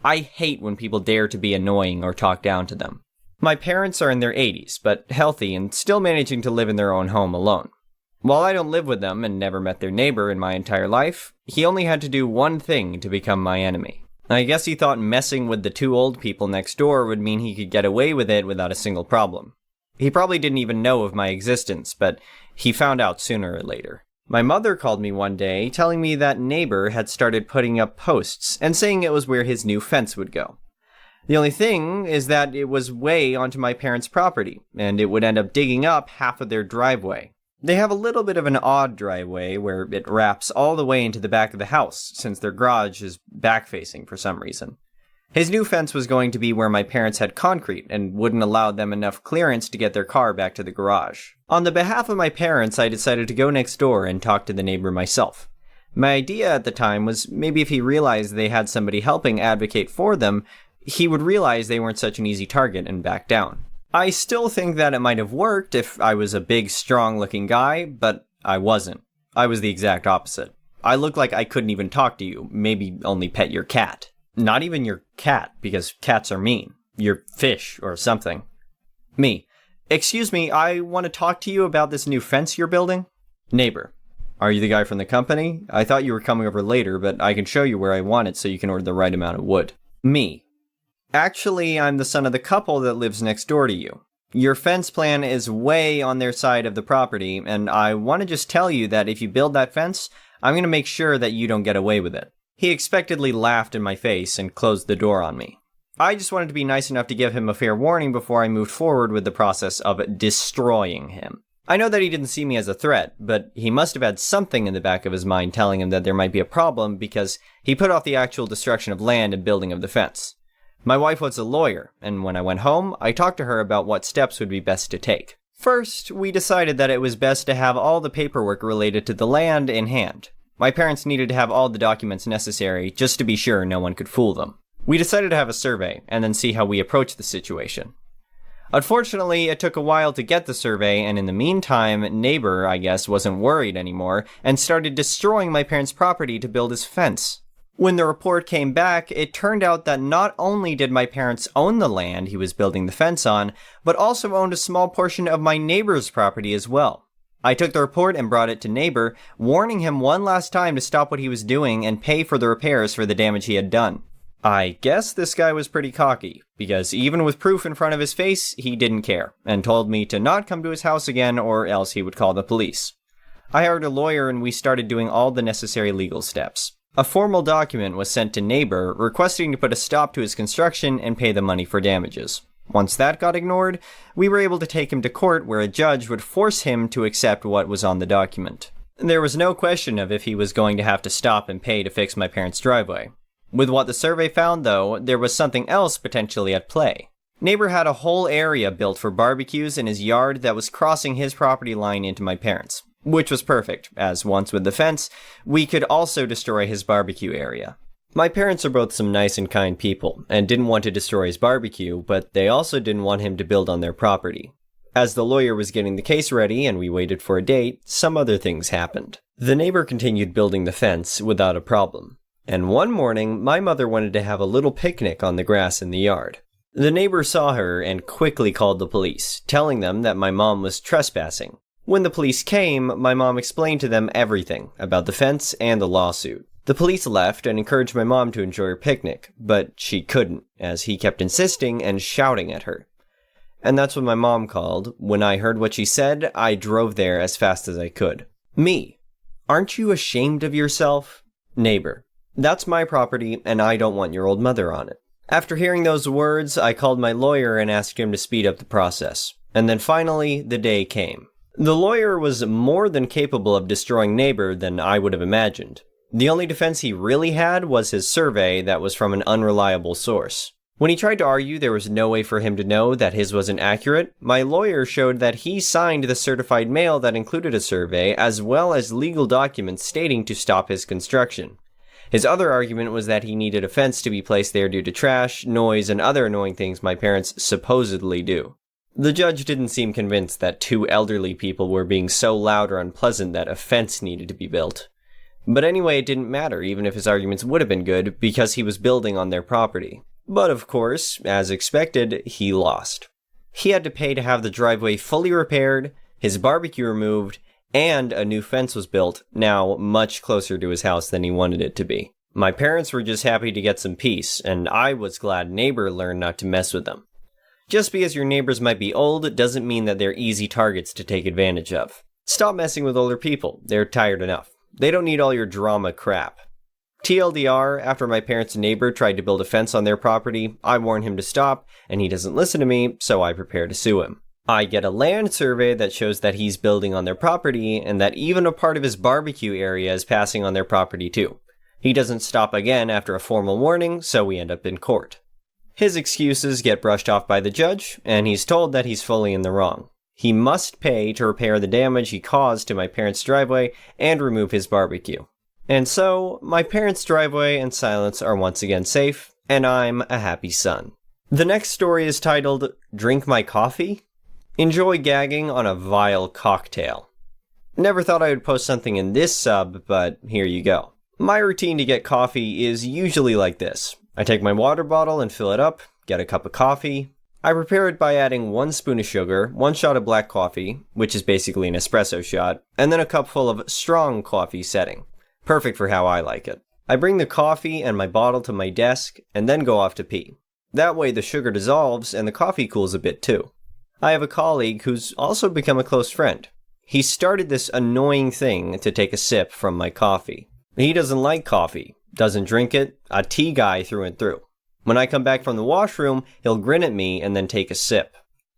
S1: I hate when people dare to be annoying or talk down to them. My parents are in their 80s, but healthy and still managing to live in their own home alone. While I don't live with them and never met their neighbor in my entire life, he only had to do one thing to become my enemy. I guess he thought messing with the 2 old people next door would mean he could get away with it without a single problem. He probably didn't even know of my existence, but he found out sooner or later. My mother called me one day telling me that neighbor had started putting up posts and saying it was where his new fence would go. The only thing is that it was way onto my parents' property, and it would end up digging up half of their driveway. They have a little bit of an odd driveway where it wraps all the way into the back of the house, since their garage is back-facing for some reason. His new fence was going to be where my parents had concrete and wouldn't allow them enough clearance to get their car back to the garage. On the behalf of my parents, I decided to go next door and talk to the neighbor myself. My idea at the time was maybe if he realized they had somebody helping advocate for them, he would realize they weren't such an easy target and back down. I still think that it might have worked if I was a big, strong-looking guy, but I wasn't. I was the exact opposite. I looked like I couldn't even talk to you, maybe only pet your cat. Not even your cat, because cats are mean. Your fish, or something. Me. Excuse me, I want to talk to you about this new fence you're building. Neighbor. Are you the guy from the company? I thought you were coming over later, but I can show you where I want it so you can order the right amount of wood. Me. Actually, I'm the son of the couple that lives next door to you. Your fence plan is way on their side of the property, and I want to just tell you that if you build that fence, I'm going to make sure that you don't get away with it. He expectedly laughed in my face and closed the door on me. I just wanted to be nice enough to give him a fair warning before I moved forward with the process of destroying him. I know that he didn't see me as a threat, but he must have had something in the back of his mind telling him that there might be a problem because he put off the actual destruction of land and building of the fence. My wife was a lawyer, and when I went home, I talked to her about what steps would be best to take. First, we decided that it was best to have all the paperwork related to the land in hand. My parents needed to have all the documents necessary just to be sure no one could fool them. We decided to have a survey, and then see how we approach the situation. Unfortunately, it took a while to get the survey, and in the meantime, neighbor, I guess, wasn't worried anymore, and started destroying my parents' property to build his fence. When the report came back, it turned out that not only did my parents own the land he was building the fence on, but also owned a small portion of my neighbor's property as well. I took the report and brought it to neighbor, warning him one last time to stop what he was doing and pay for the repairs for the damage he had done. I guess this guy was pretty cocky, because even with proof in front of his face, he didn't care, and told me to not come to his house again or else he would call the police. I hired a lawyer and we started doing all the necessary legal steps. A formal document was sent to neighbor requesting to put a stop to his construction and pay the money for damages. Once that got ignored, we were able to take him to court where a judge would force him to accept what was on the document. There was no question of if he was going to have to stop and pay to fix my parents' driveway. With what the survey found, though, there was something else potentially at play. Neighbor had a whole area built for barbecues in his yard that was crossing his property line into my parents', which was perfect, as once with the fence, we could also destroy his barbecue area. My parents are both some nice and kind people, and didn't want to destroy his barbecue, but they also didn't want him to build on their property. As the lawyer was getting the case ready and we waited for a date, some other things happened. The neighbor continued building the fence without a problem. And one morning, my mother wanted to have a little picnic on the grass in the yard. The neighbor saw her and quickly called the police, telling them that my mom was trespassing. When the police came, my mom explained to them everything about the fence and the lawsuit. The police left and encouraged my mom to enjoy her picnic, but she couldn't, as he kept insisting and shouting at her. And that's when my mom called. When I heard what she said, I drove there as fast as I could. Me. Aren't you ashamed of yourself? Neighbor. That's my property, and I don't want your old mother on it. After hearing those words, I called my lawyer and asked him to speed up the process. And then finally, the day came. The lawyer was more than capable of destroying neighbor than I would have imagined. The only defense he really had was his survey that was from an unreliable source. When he tried to argue there was no way for him to know that his wasn't accurate, my lawyer showed that he signed the certified mail that included a survey as well as legal documents stating to stop his construction. His other argument was that he needed a fence to be placed there due to trash, noise, and other annoying things my parents supposedly do. The judge didn't seem convinced that two elderly people were being so loud or unpleasant that a fence needed to be built. But anyway, it didn't matter, even if his arguments would have been good, because he was building on their property. But of course, as expected, he lost. He had to pay to have the driveway fully repaired, his barbecue removed, and a new fence was built, now much closer to his house than he wanted it to be. My parents were just happy to get some peace, and I was glad neighbor learned not to mess with them. Just because your neighbors might be old doesn't mean that they're easy targets to take advantage of. Stop messing with older people, they're tired enough. They don't need all your drama crap. TLDR, after my parents' neighbor tried to build a fence on their property, I warned him to stop, and he doesn't listen to me, so I prepare to sue him. I get a land survey that shows that he's building on their property, and that even a part of his barbecue area is passing on their property too. He doesn't stop again after a formal warning, so we end up in court. His excuses get brushed off by the judge, and he's told that he's fully in the wrong. He must pay to repair the damage he caused to my parents' driveway and remove his barbecue. And so, my parents' driveway and silence are once again safe, and I'm a happy son. The next story is titled, Drink My Coffee? Enjoy gagging on a vile cocktail. Never thought I would post something in this sub, but here you go. My routine to get coffee is usually like this. I take my water bottle and fill it up, get a cup of coffee. I prepare it by adding 1 spoon of sugar, 1 shot of black coffee, which is basically an espresso shot, and then a cup full of strong coffee setting. Perfect for how I like it. I bring the coffee and my bottle to my desk, and then go off to pee. That way the sugar dissolves and the coffee cools a bit too. I have a colleague who's also become a close friend. He started this annoying thing to take a sip from my coffee. He doesn't like coffee, doesn't drink it, a tea guy through and through. When I come back from the washroom, he'll grin at me and then take a sip.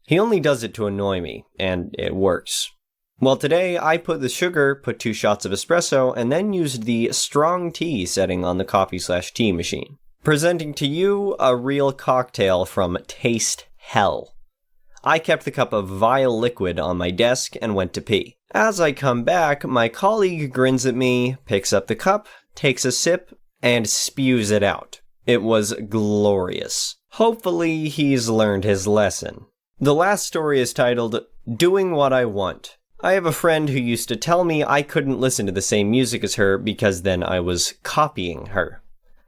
S1: He only does it to annoy me, and it works. Well, today I put 2 shots of espresso, and then used the strong tea setting on the coffee/tea machine. Presenting to you a real cocktail from Taste Hell. I kept the cup of vile liquid on my desk and went to pee. As I come back, my colleague grins at me, picks up the cup, takes a sip, and spews it out. It was glorious. Hopefully, he's learned his lesson. The last story is titled, Doing What I Want. I have a friend who used to tell me I couldn't listen to the same music as her because then I was copying her.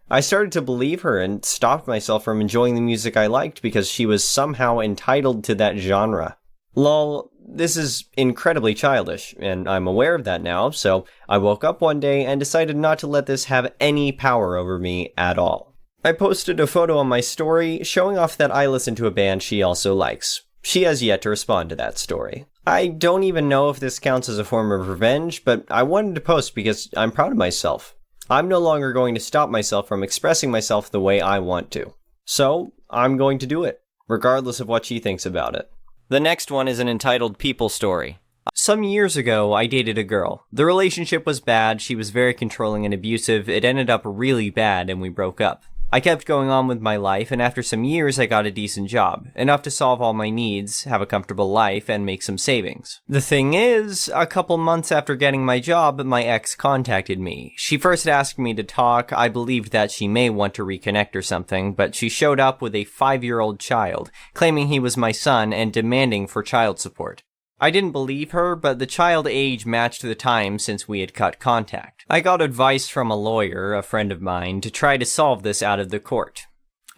S1: I started to believe her and stopped myself from enjoying the music I liked because she was somehow entitled to that genre. Lol, this is incredibly childish, and I'm aware of that now, so I woke up one day and decided not to let this have any power over me at all. I posted a photo on my story showing off that I listen to a band she also likes. She has yet to respond to that story. I don't even know if this counts as a form of revenge, but I wanted to post because I'm proud of myself. I'm no longer going to stop myself from expressing myself the way I want to. So, I'm going to do it, regardless of what she thinks about it. The next one is an entitled People Story. Some years ago, I dated a girl. The relationship was bad, she was very controlling and abusive, it ended up really bad, and we broke up. I kept going on with my life, and after some years I got a decent job, enough to solve all my needs, have a comfortable life, and make some savings. The thing is, a couple months after getting my job, my ex contacted me. She first asked me to talk. I believed that she may want to reconnect or something, but she showed up with a 5-year-old child, claiming he was my son and demanding for child support. I didn't believe her, but the child age matched the time since we had cut contact. I got advice from a lawyer, a friend of mine, to try to solve this out of the court.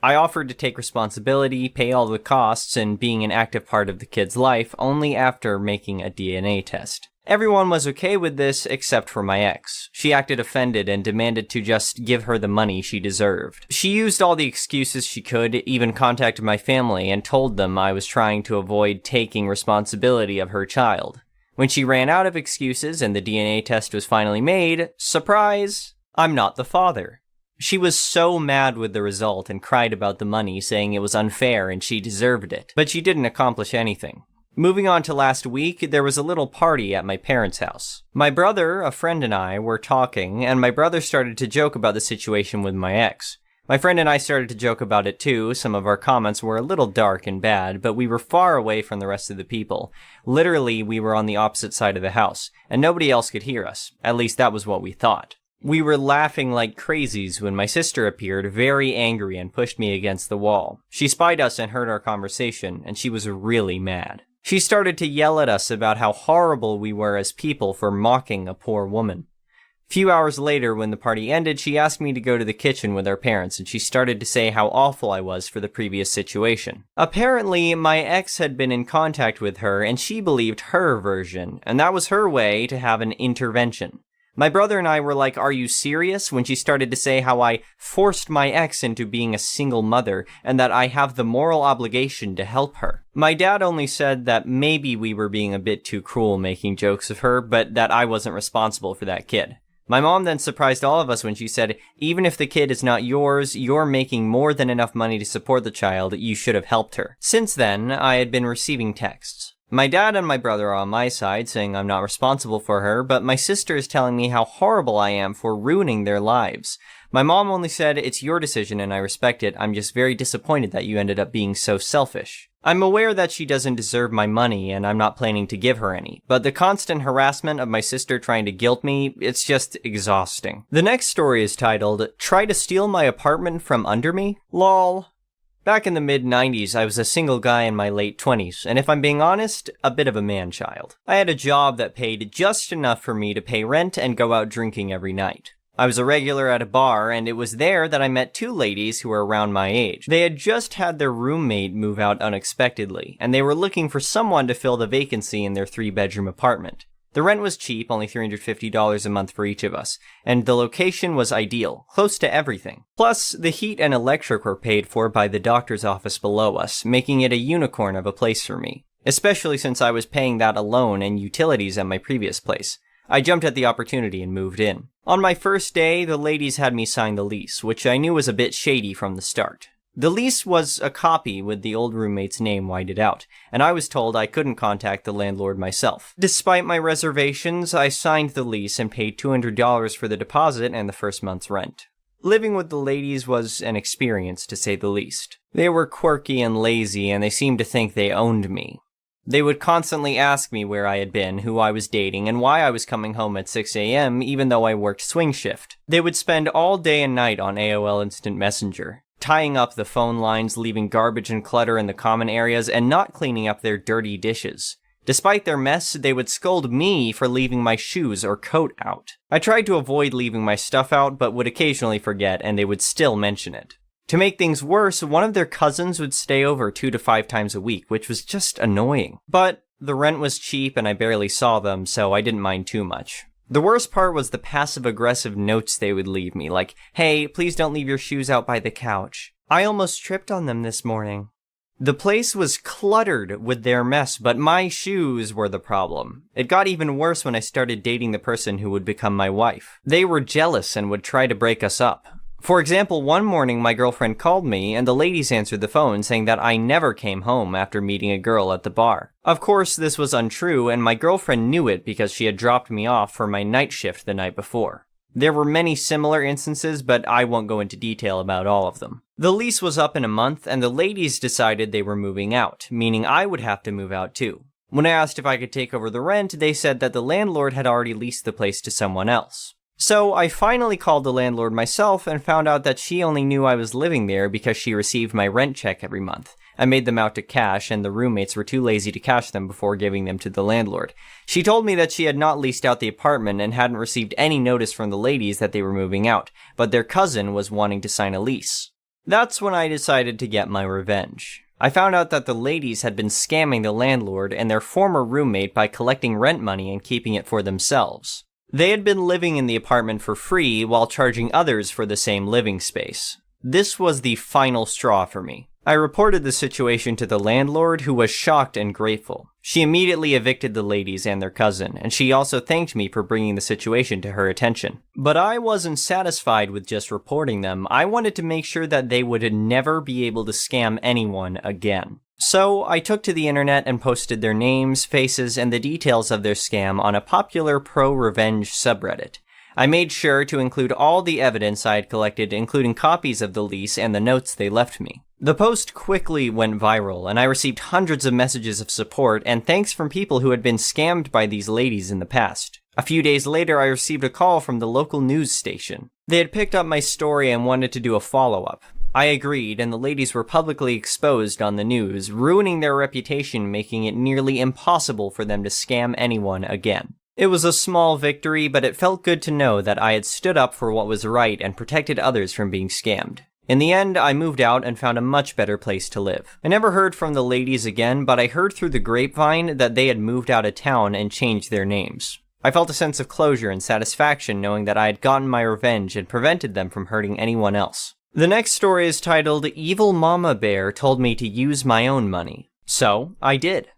S1: I offered to take responsibility, pay all the costs, and being an active part of the kid's life only after making a DNA test. Everyone was okay with this except for my ex. She acted offended and demanded to just give her the money she deserved. She used all the excuses she could, even contacted my family and told them I was trying to avoid taking responsibility of her child. When she ran out of excuses and the DNA test was finally made, surprise, I'm not the father. She was so mad with the result and cried about the money, saying it was unfair and she deserved it. But she didn't accomplish anything. Moving on to last week, there was a little party at my parents' house. My brother, a friend, and I were talking, and my brother started to joke about the situation with my ex. My friend and I started to joke about it too. Some of our comments were a little dark and bad, but we were far away from the rest of the people. Literally, we were on the opposite side of the house, and nobody else could hear us. At least that was what we thought. We were laughing like crazies when my sister appeared, very angry, and pushed me against the wall. She spied us and heard our conversation, and she was really mad. She started to yell at us about how horrible we were as people for mocking a poor woman. A few hours later, when the party ended, she asked me to go to the kitchen with our parents, and she started to say how awful I was for the previous situation. Apparently, my ex had been in contact with her, and she believed her version, and that was her way to have an intervention. My brother and I were like, "Are you serious?" when she started to say how I forced my ex into being a single mother and that I have the moral obligation to help her. My dad only said that maybe we were being a bit too cruel making jokes of her, but that I wasn't responsible for that kid. My mom then surprised all of us when she said, "Even if the kid is not yours, you're making more than enough money to support the child, you should have helped her." Since then, I had been receiving texts. My dad and my brother are on my side, saying I'm not responsible for her, but my sister is telling me how horrible I am for ruining their lives. My mom only said, "It's your decision and I respect it. I'm just very disappointed that you ended up being so selfish." I'm aware that she doesn't deserve my money and I'm not planning to give her any, but the constant harassment of my sister trying to guilt me, it's just exhausting. The next story is titled, "Try to Steal My Apartment from Under Me? Lol." Back in the mid-90s, I was a single guy in my late 20s, and if I'm being honest, a bit of a man-child. I had a job that paid just enough for me to pay rent and go out drinking every night. I was a regular at a bar, and it was there that I met two ladies who were around my age. They had just had their roommate move out unexpectedly, and they were looking for someone to fill the vacancy in their 3-bedroom apartment. The rent was cheap, only $350 a month for each of us, and the location was ideal, close to everything. Plus, the heat and electric were paid for by the doctor's office below us, making it a unicorn of a place for me, especially since I was paying that alone and utilities at my previous place. I jumped at the opportunity and moved in. On my first day, the ladies had me sign the lease, which I knew was a bit shady from the start. The lease was a copy with the old roommate's name whited out, and I was told I couldn't contact the landlord myself. Despite my reservations, I signed the lease and paid $200 for the deposit and the first month's rent. Living with the ladies was an experience, to say the least. They were quirky and lazy, and they seemed to think they owned me. They would constantly ask me where I had been, who I was dating, and why I was coming home at 6 a.m. even though I worked swing shift. They would spend all day and night on AOL Instant Messenger, tying up the phone lines, leaving garbage and clutter in the common areas, and not cleaning up their dirty dishes. Despite their mess, they would scold me for leaving my shoes or coat out. I tried to avoid leaving my stuff out, but would occasionally forget, and they would still mention it. To make things worse, one of their cousins would stay over 2 to 5 times a week, which was just annoying. But the rent was cheap and I barely saw them, so I didn't mind too much. The worst part was the passive-aggressive notes they would leave me, like, "Hey, please don't leave your shoes out by the couch. I almost tripped on them this morning." The place was cluttered with their mess, but my shoes were the problem. It got even worse when I started dating the person who would become my wife. They were jealous and would try to break us up. For example, one morning my girlfriend called me, and the ladies answered the phone saying that I never came home after meeting a girl at the bar. Of course, this was untrue, and my girlfriend knew it because she had dropped me off for my night shift the night before. There were many similar instances, but I won't go into detail about all of them. The lease was up in a month, and the ladies decided they were moving out, meaning I would have to move out too. When I asked if I could take over the rent, they said that the landlord had already leased the place to someone else. So I finally called the landlord myself and found out that she only knew I was living there because she received my rent check every month. I made them out to cash, and the roommates were too lazy to cash them before giving them to the landlord. She told me that she had not leased out the apartment and hadn't received any notice from the ladies that they were moving out, but their cousin was wanting to sign a lease. That's when I decided to get my revenge. I found out that the ladies had been scamming the landlord and their former roommate by collecting rent money and keeping it for themselves. They had been living in the apartment for free while charging others for the same living space. This was the final straw for me. I reported the situation to the landlord, who was shocked and grateful. She immediately evicted the ladies and their cousin, and she also thanked me for bringing the situation to her attention. But I wasn't satisfied with just reporting them. I wanted to make sure that they would never be able to scam anyone again. So I took to the internet and posted their names, faces, and the details of their scam on a popular pro-revenge subreddit. I made sure to include all the evidence I had collected, including copies of the lease and the notes they left me. The post quickly went viral, and I received hundreds of messages of support and thanks from people who had been scammed by these ladies in the past. A few days later, I received a call from the local news station. They had picked up my story and wanted to do a follow-up. I agreed, and the ladies were publicly exposed on the news, ruining their reputation, making it nearly impossible for them to scam anyone again. It was a small victory, but it felt good to know that I had stood up for what was right and protected others from being scammed. In the end, I moved out and found a much better place to live. I never heard from the ladies again, but I heard through the grapevine that they had moved out of town and changed their names. I felt a sense of closure and satisfaction knowing that I had gotten my revenge and prevented them from hurting anyone else. The next story is titled, "Evil Mama Bear Told Me to Use My Own Money." So, I did.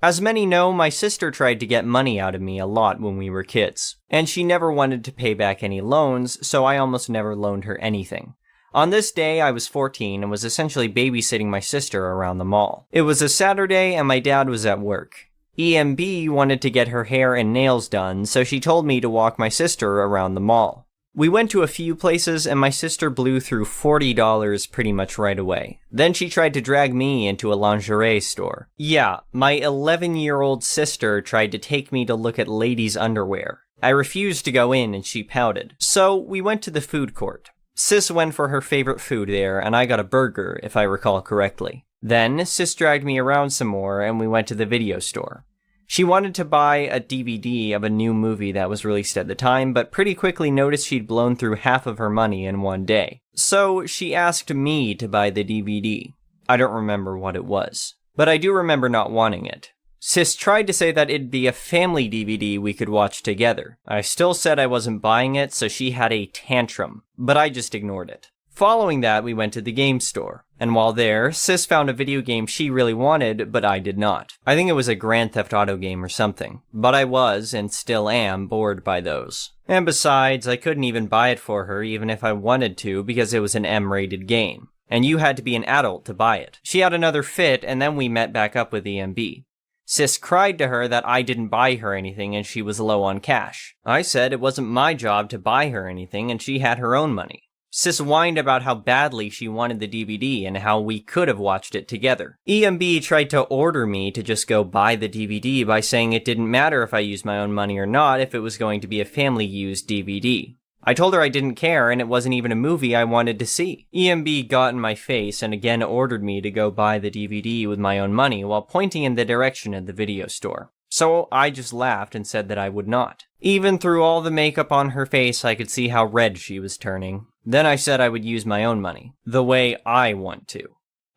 S1: As many know, my sister tried to get money out of me a lot when we were kids, and she never wanted to pay back any loans, so I almost never loaned her anything. On this day, I was 14 and was essentially babysitting my sister around the mall. It was a Saturday and my dad was at work. EMB wanted to get her hair and nails done, so she told me to walk my sister around the mall. We went to a few places, and my sister blew through $40 pretty much right away. Then she tried to drag me into a lingerie store. Yeah, my 11-year-old sister tried to take me to look at ladies' underwear. I refused to go in, and she pouted. So we went to the food court. Sis went for her favorite food there, and I got a burger, if I recall correctly. Then, Sis dragged me around some more, and we went to the video store. She wanted to buy a DVD of a new movie that was released at the time, but pretty quickly noticed she'd blown through half of her money in one day. So, she asked me to buy the DVD. I don't remember what it was, but I do remember not wanting it. Sis tried to say that it'd be a family DVD we could watch together. I still said I wasn't buying it, so she had a tantrum, but I just ignored it. Following that, we went to the game store, and while there, Sis found a video game she really wanted, but I did not. I think it was a Grand Theft Auto game or something, but I was, and still am, bored by those. And besides, I couldn't even buy it for her even if I wanted to because it was an M-rated game, and you had to be an adult to buy it. She had another fit, and then we met back up with EMB. Sis cried to her that I didn't buy her anything and she was low on cash. I said it wasn't my job to buy her anything and she had her own money. Sis whined about how badly she wanted the DVD and how we could have watched it together. EMB tried to order me to just go buy the DVD by saying it didn't matter if I used my own money or not if it was going to be a family-used DVD. I told her I didn't care and it wasn't even a movie I wanted to see. EMB got in my face and again ordered me to go buy the DVD with my own money while pointing in the direction of the video store. So I just laughed and said that I would not. Even through all the makeup on her face, I could see how red she was turning. Then I said I would use my own money, the way I want to,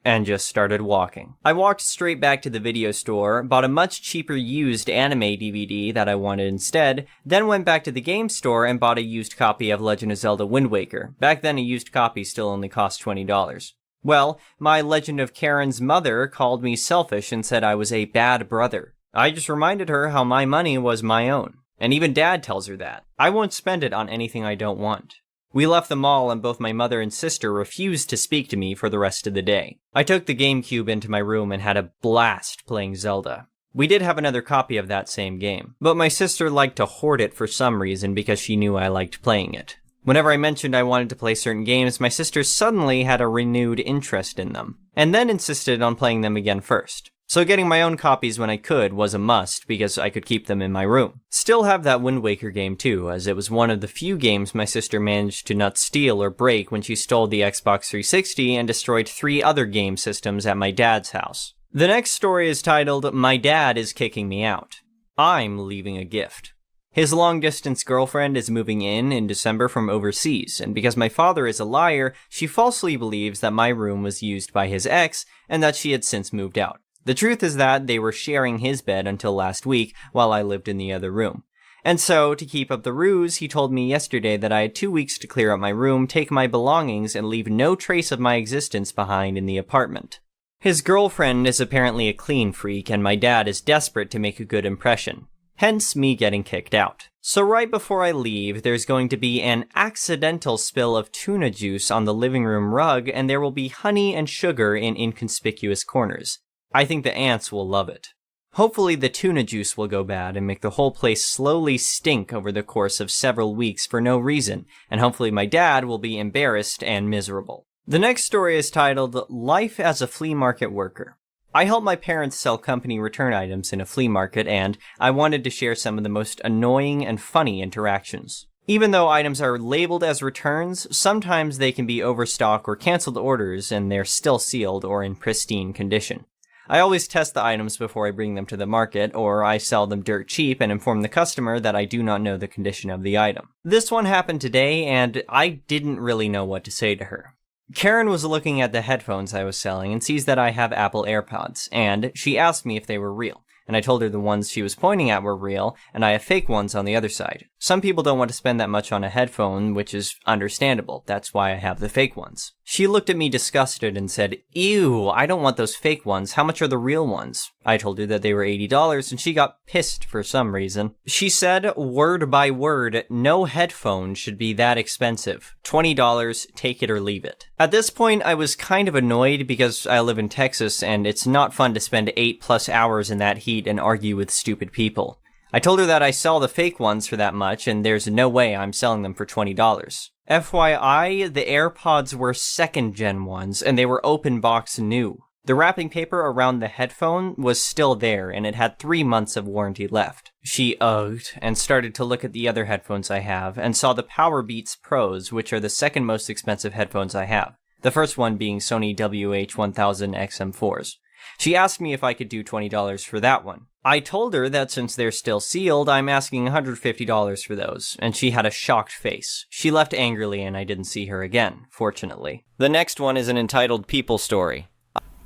S1: and just started walking. I walked straight back to the video store, bought a much cheaper used anime DVD that I wanted instead, then went back to the game store and bought a used copy of Legend of Zelda Wind Waker. Back then a used copy still only cost $20. Well, my Legend of Karen's mother called me selfish and said I was a bad brother. I just reminded her how my money was my own, and even Dad tells her that. I won't spend it on anything I don't want. We left the mall and both my mother and sister refused to speak to me for the rest of the day. I took the GameCube into my room and had a blast playing Zelda. We did have another copy of that same game, but my sister liked to hoard it for some reason because she knew I liked playing it. Whenever I mentioned I wanted to play certain games, my sister suddenly had a renewed interest in them, and then insisted on playing them again first. So getting my own copies when I could was a must because I could keep them in my room. Still have that Wind Waker game too, as it was one of the few games my sister managed to not steal or break when she stole the Xbox 360 and destroyed 3 other game systems at my dad's house. The next story is titled, My Dad is Kicking Me Out. I'm leaving a gift. His long-distance girlfriend is moving in December from overseas, and because my father is a liar, she falsely believes that my room was used by his ex and that she had since moved out. The truth is that they were sharing his bed until last week while I lived in the other room. And so, to keep up the ruse, he told me yesterday that I had 2 weeks to clear out my room, take my belongings, and leave no trace of my existence behind in the apartment. His girlfriend is apparently a clean freak, and my dad is desperate to make a good impression. Hence me getting kicked out. So right before I leave, there's going to be an accidental spill of tuna juice on the living room rug, and there will be honey and sugar in inconspicuous corners. I think the ants will love it. Hopefully the tuna juice will go bad and make the whole place slowly stink over the course of several weeks for no reason, and hopefully my dad will be embarrassed and miserable. The next story is titled, Life as a Flea Market Worker. I help my parents sell company return items in a flea market, and I wanted to share some of the most annoying and funny interactions. Even though items are labeled as returns, sometimes they can be overstock or canceled orders and they're still sealed or in pristine condition. I always test the items before I bring them to the market, or I sell them dirt cheap and inform the customer that I do not know the condition of the item. This one happened today, and I didn't really know what to say to her. Karen was looking at the headphones I was selling and sees that I have Apple AirPods, and she asked me if they were real, and I told her the ones she was pointing at were real, and I have fake ones on the other side. Some people don't want to spend that much on a headphone, which is understandable. That's why I have the fake ones. She looked at me disgusted and said, "Ew, I don't want those fake ones. How much are the real ones?" I told her that they were $80 and she got pissed for some reason. She said, word by word, no headphone should be that expensive. $20, take it or leave it. At this point, I was kind of annoyed because I live in Texas and it's not fun to spend 8+ hours in that heat and argue with stupid people. I told her that I sell the fake ones for that much, and there's no way I'm selling them for $20. FYI, the AirPods were second-gen ones, and they were open box new. The wrapping paper around the headphone was still there, and it had 3 months of warranty left. She ugged, and started to look at the other headphones I have, and saw the Powerbeats Pros, which are the second most expensive headphones I have. The first one being Sony WH-1000 XM4s. She asked me if I could do $20 for that one. I told her that since they're still sealed, I'm asking $150 for those, and she had a shocked face. She left angrily and I didn't see her again, fortunately. The next one is an entitled People Story.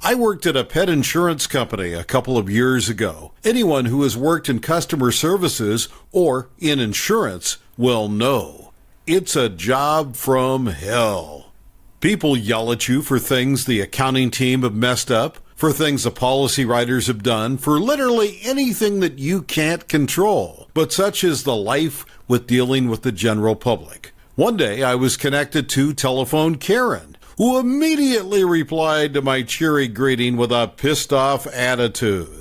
S2: I worked at a pet insurance company a couple of years ago. Anyone who has worked in customer services or in insurance will know. It's a job from hell. People yell at you for things the accounting team have messed up, for things the policy writers have done, for literally anything that you can't control. But such is the life with dealing with the general public. One day I was connected to Telephone Karen, who immediately replied to my cheery greeting with a pissed-off attitude.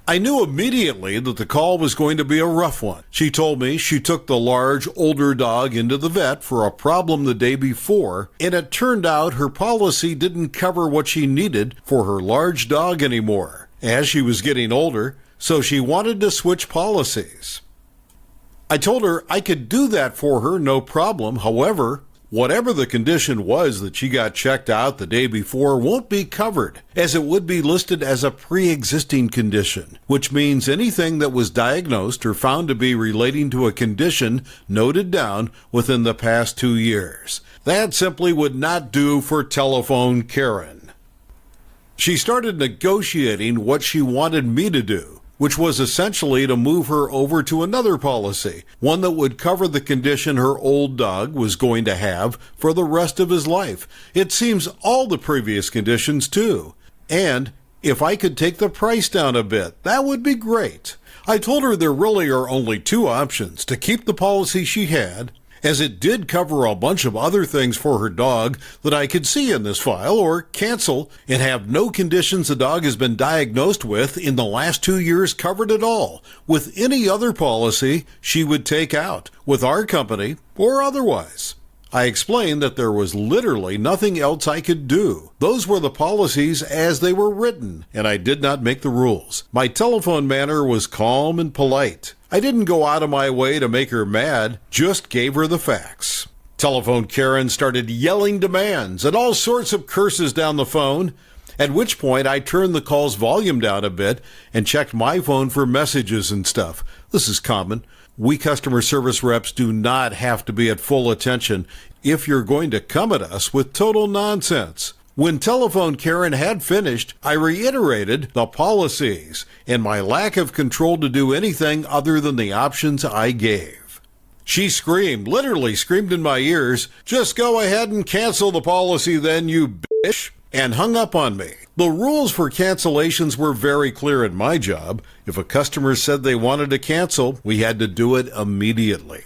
S2: I knew immediately that the call was going to be a rough one. She told me she took the large, older dog into the vet for a problem the day before, and it turned out her policy didn't cover what she needed for her large dog anymore, as she was getting older, so she wanted to switch policies. I told her I could do that for her, no problem. However, whatever the condition was that she got checked out the day before won't be covered, as it would be listed as a pre-existing condition, which means anything that was diagnosed or found to be relating to a condition noted down within the past 2 years. That simply would not do for Telephone Karen. She started negotiating what she wanted me to do, which was essentially to move her over to another policy, one that would cover the condition her old dog was going to have for the rest of his life. It seems all the previous conditions, too. And if I could take the price down a bit, that would be great. I told her there really are only 2 options: to keep the policy she had, as it did cover a bunch of other things for her dog that I could see in this file, or cancel and have no conditions the dog has been diagnosed with in the last 2 years covered at all, with any other policy she would take out, with our company or otherwise. I explained that there was literally nothing else I could do. Those were the policies as they were written, and I did not make the rules. My telephone manner was calm and polite. I didn't go out of my way to make her mad, just gave her the facts. Telephone Karen started yelling demands and all sorts of curses down the phone, at which point I turned the call's volume down a bit and checked my phone for messages and stuff. This is common. We customer service reps do not have to be at full attention if you're going to come at us with total nonsense. When Telephone Karen had finished, I reiterated the policies and my lack of control to do anything other than the options I gave. She screamed, literally screamed in my ears, "Just go ahead and cancel the policy then, you bitch," and hung up on me. The rules for cancellations were very clear in my job. If a customer said they wanted to cancel, we had to do it immediately.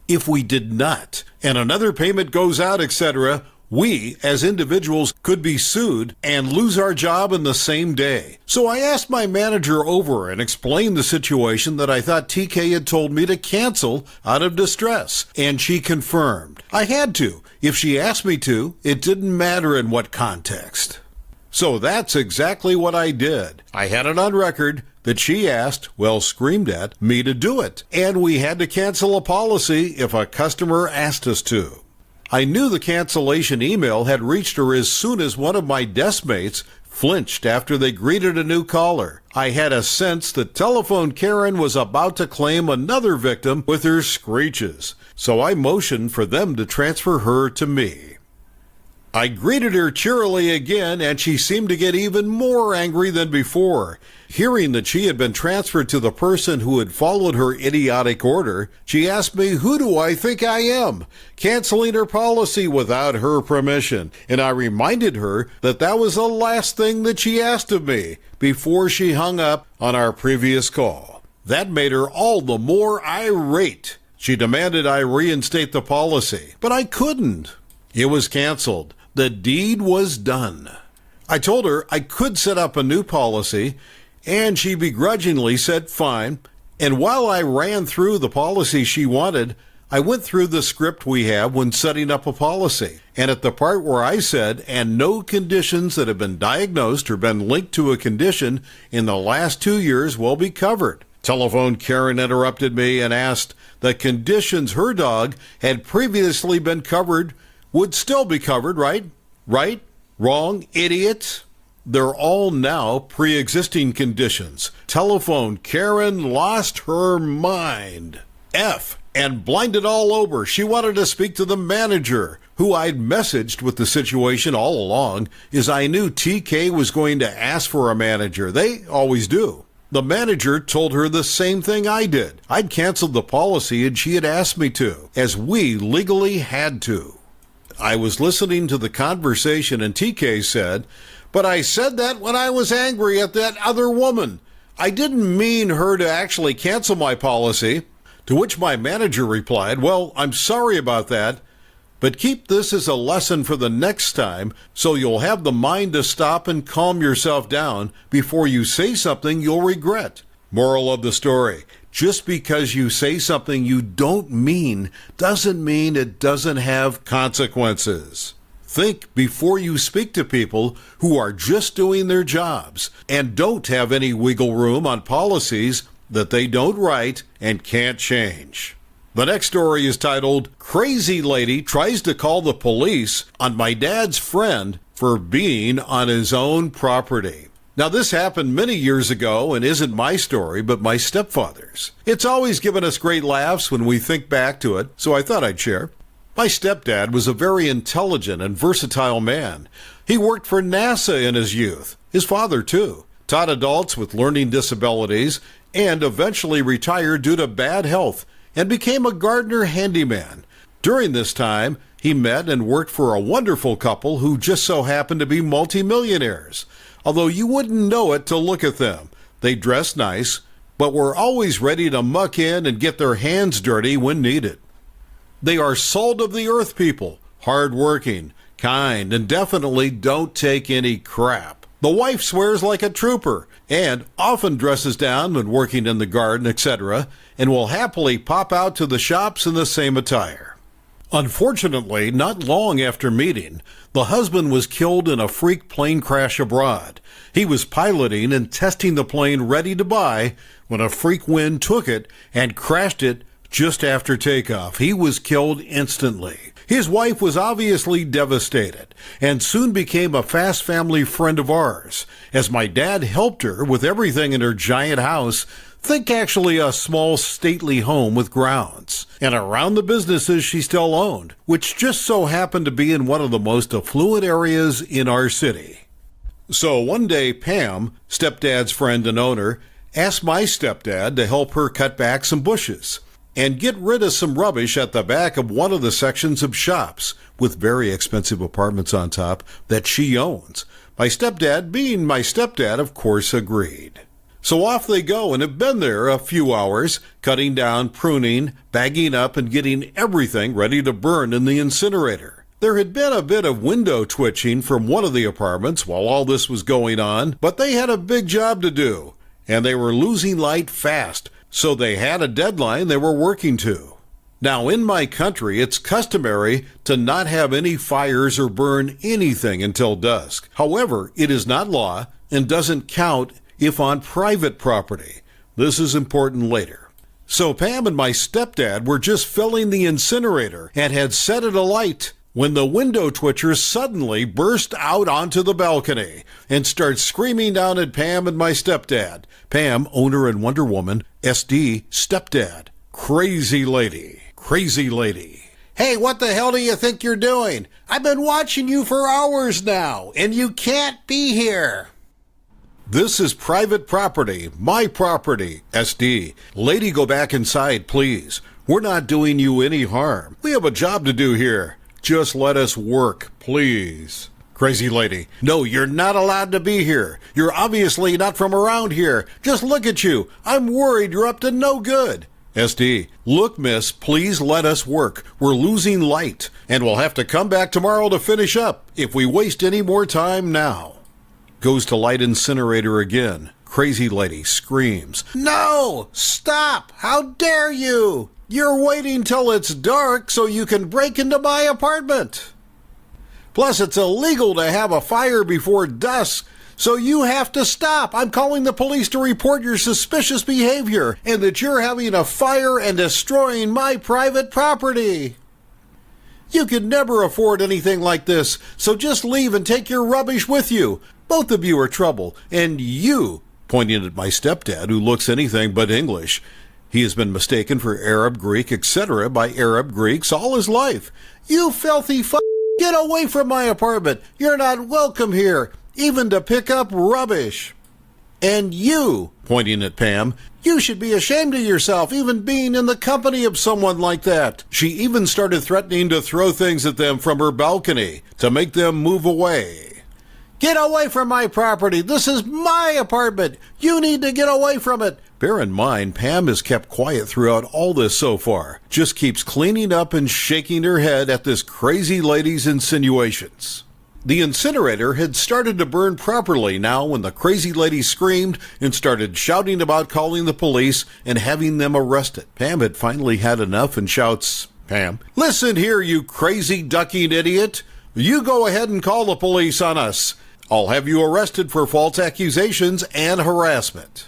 S2: If we did not, and another payment goes out, etc., we, as individuals, could be sued and lose our job in the same day. So I asked my manager over and explained the situation that I thought TK had told me to cancel out of distress, and she confirmed. I had to. If she asked me to, it didn't matter in what context. So that's exactly what I did. I had it on record that she asked, well, screamed at, me to do it, and we had to cancel a policy if a customer asked us to. I knew the cancellation email had reached her as soon as one of my desk mates flinched after they greeted a new caller. I had a sense that Telephone Karen was about to claim another victim with her screeches, so I motioned for them to transfer her to me. I greeted her cheerily again, and she seemed to get even more angry than before. Hearing that she had been transferred to the person who had followed her idiotic order, she asked me, who do I think I am? Canceling her policy without her permission. And I reminded her that that was the last thing that she asked of me before she hung up on our previous call. That made her all the more irate. She demanded I reinstate the policy, but I couldn't. It was canceled. The deed was done. I told her I could set up a new policy, and she begrudgingly said fine. And while I ran through the policy she wanted, I went through the script we have when setting up a policy. And at the part where I said, and no conditions that have been diagnosed or been linked to a condition in the last 2 years will be covered. Telephone Karen interrupted me and asked that conditions her dog had previously been covered would still be covered, right? Right? Wrong? Idiots? They're all now pre-existing conditions. Telephone Karen lost her mind. And blinded all over. She wanted to speak to the manager, who I'd messaged with the situation all along, as I knew TK was going to ask for a manager. They always do. The manager told her the same thing I did. I'd canceled the policy and she had asked me to, as we legally had to. I was listening to the conversation and TK said, but I said that when I was angry at that other woman. I didn't mean her to actually cancel my policy. To which my manager replied, well, I'm sorry about that, but keep this as a lesson for the next time so you'll have the mind to stop and calm yourself down before you say something you'll regret. Moral of the story. Just because you say something you don't mean doesn't mean it doesn't have consequences. Think before you speak to people who are just doing their jobs and don't have any wiggle room on policies that they don't write and can't change. The next story is titled, Crazy Lady Tries to Call the Police on My Dad's Friend for Being on His Own Property. Now, this happened many years ago and isn't my story, but my stepfather's. It's always given us great laughs when we think back to it, so I thought I'd share. My stepdad was a very intelligent and versatile man. He worked for NASA in his youth. His father, too, taught adults with learning disabilities and eventually retired due to bad health and became a gardener handyman. During this time, he met and worked for a wonderful couple who just so happened to be multimillionaires. Although you wouldn't know it to look at them. They dressed nice, but were always ready to muck in and get their hands dirty when needed. They are salt of the earth people, hard-working, kind, and definitely don't take any crap. The wife swears like a trooper and often dresses down when working in the garden, etc., and will happily pop out to the shops in the same attire. Unfortunately, not long after meeting, the husband was killed in a freak plane crash abroad. He was piloting and testing the plane ready to buy when a freak wind took it and crashed it just after takeoff. He was killed instantly. His wife was obviously devastated and soon became a fast family friend of ours, as my dad helped her with everything in her giant house. Think actually a small stately home with grounds, and around the businesses she still owned, which just so happened to be in one of the most affluent areas in our city. So one day Pam, stepdad's friend and owner, asked my stepdad to help her cut back some bushes and get rid of some rubbish at the back of one of the sections of shops with very expensive apartments on top that she owns. My stepdad, being my stepdad, of course agreed. So off they go and have been there a few hours, cutting down, pruning, bagging up, and getting everything ready to burn in the incinerator. There had been a bit of window twitching from one of the apartments while all this was going on, but they had a big job to do, and they were losing light fast, so they had a deadline they were working to. Now, in my country, it's customary to not have any fires or burn anything until dusk. However, it is not law and doesn't count if on private property. This is important later. So Pam and my stepdad were just filling the incinerator and had set it alight when the window twitcher suddenly burst out onto the balcony and started screaming down at Pam and my stepdad. Pam, owner and Wonder Woman, SD, stepdad. Crazy lady, crazy lady. Hey, what the hell do you think you're doing? I've been watching you for hours now, and you can't be here. This is private property, my property, SD. Lady, go back inside, please. We're not doing you any harm. We have a job to do here. Just let us work, please. Crazy lady, no, you're not allowed to be here. You're obviously not from around here. Just look at you. I'm worried you're up to no good. SD, look, miss, please let us work. We're losing light, and we'll have to come back tomorrow to finish up if we waste any more time now. Goes to light incinerator again. Crazy lady screams, no! Stop! How dare you! You're waiting till it's dark so you can break into my apartment. Plus, it's illegal to have a fire before dusk, so you have to stop. I'm calling the police to report your suspicious behavior and that you're having a fire and destroying my private property. You could never afford anything like this, so just leave and take your rubbish with you. Both of you are trouble, and you, pointing at my stepdad who looks anything but English. He has been mistaken for Arab, Greek, etc. by Arab Greeks all his life. You filthy get away from my apartment. You're not welcome here, even to pick up rubbish. And you, pointing at Pam, you should be ashamed of yourself even being in the company of someone like that. She even started threatening to throw things at them from her balcony to make them move away. Get away from my property. This is my apartment. You need to get away from it. Bear in mind, Pam has kept quiet throughout all this so far. Just keeps cleaning up and shaking her head at this crazy lady's insinuations. The incinerator had started to burn properly now when the crazy lady screamed and started shouting about calling the police and having them arrested. Pam had finally had enough and shouts, Pam, listen here, you crazy ducking idiot. You go ahead and call the police on us. I'll have you arrested for false accusations and harassment.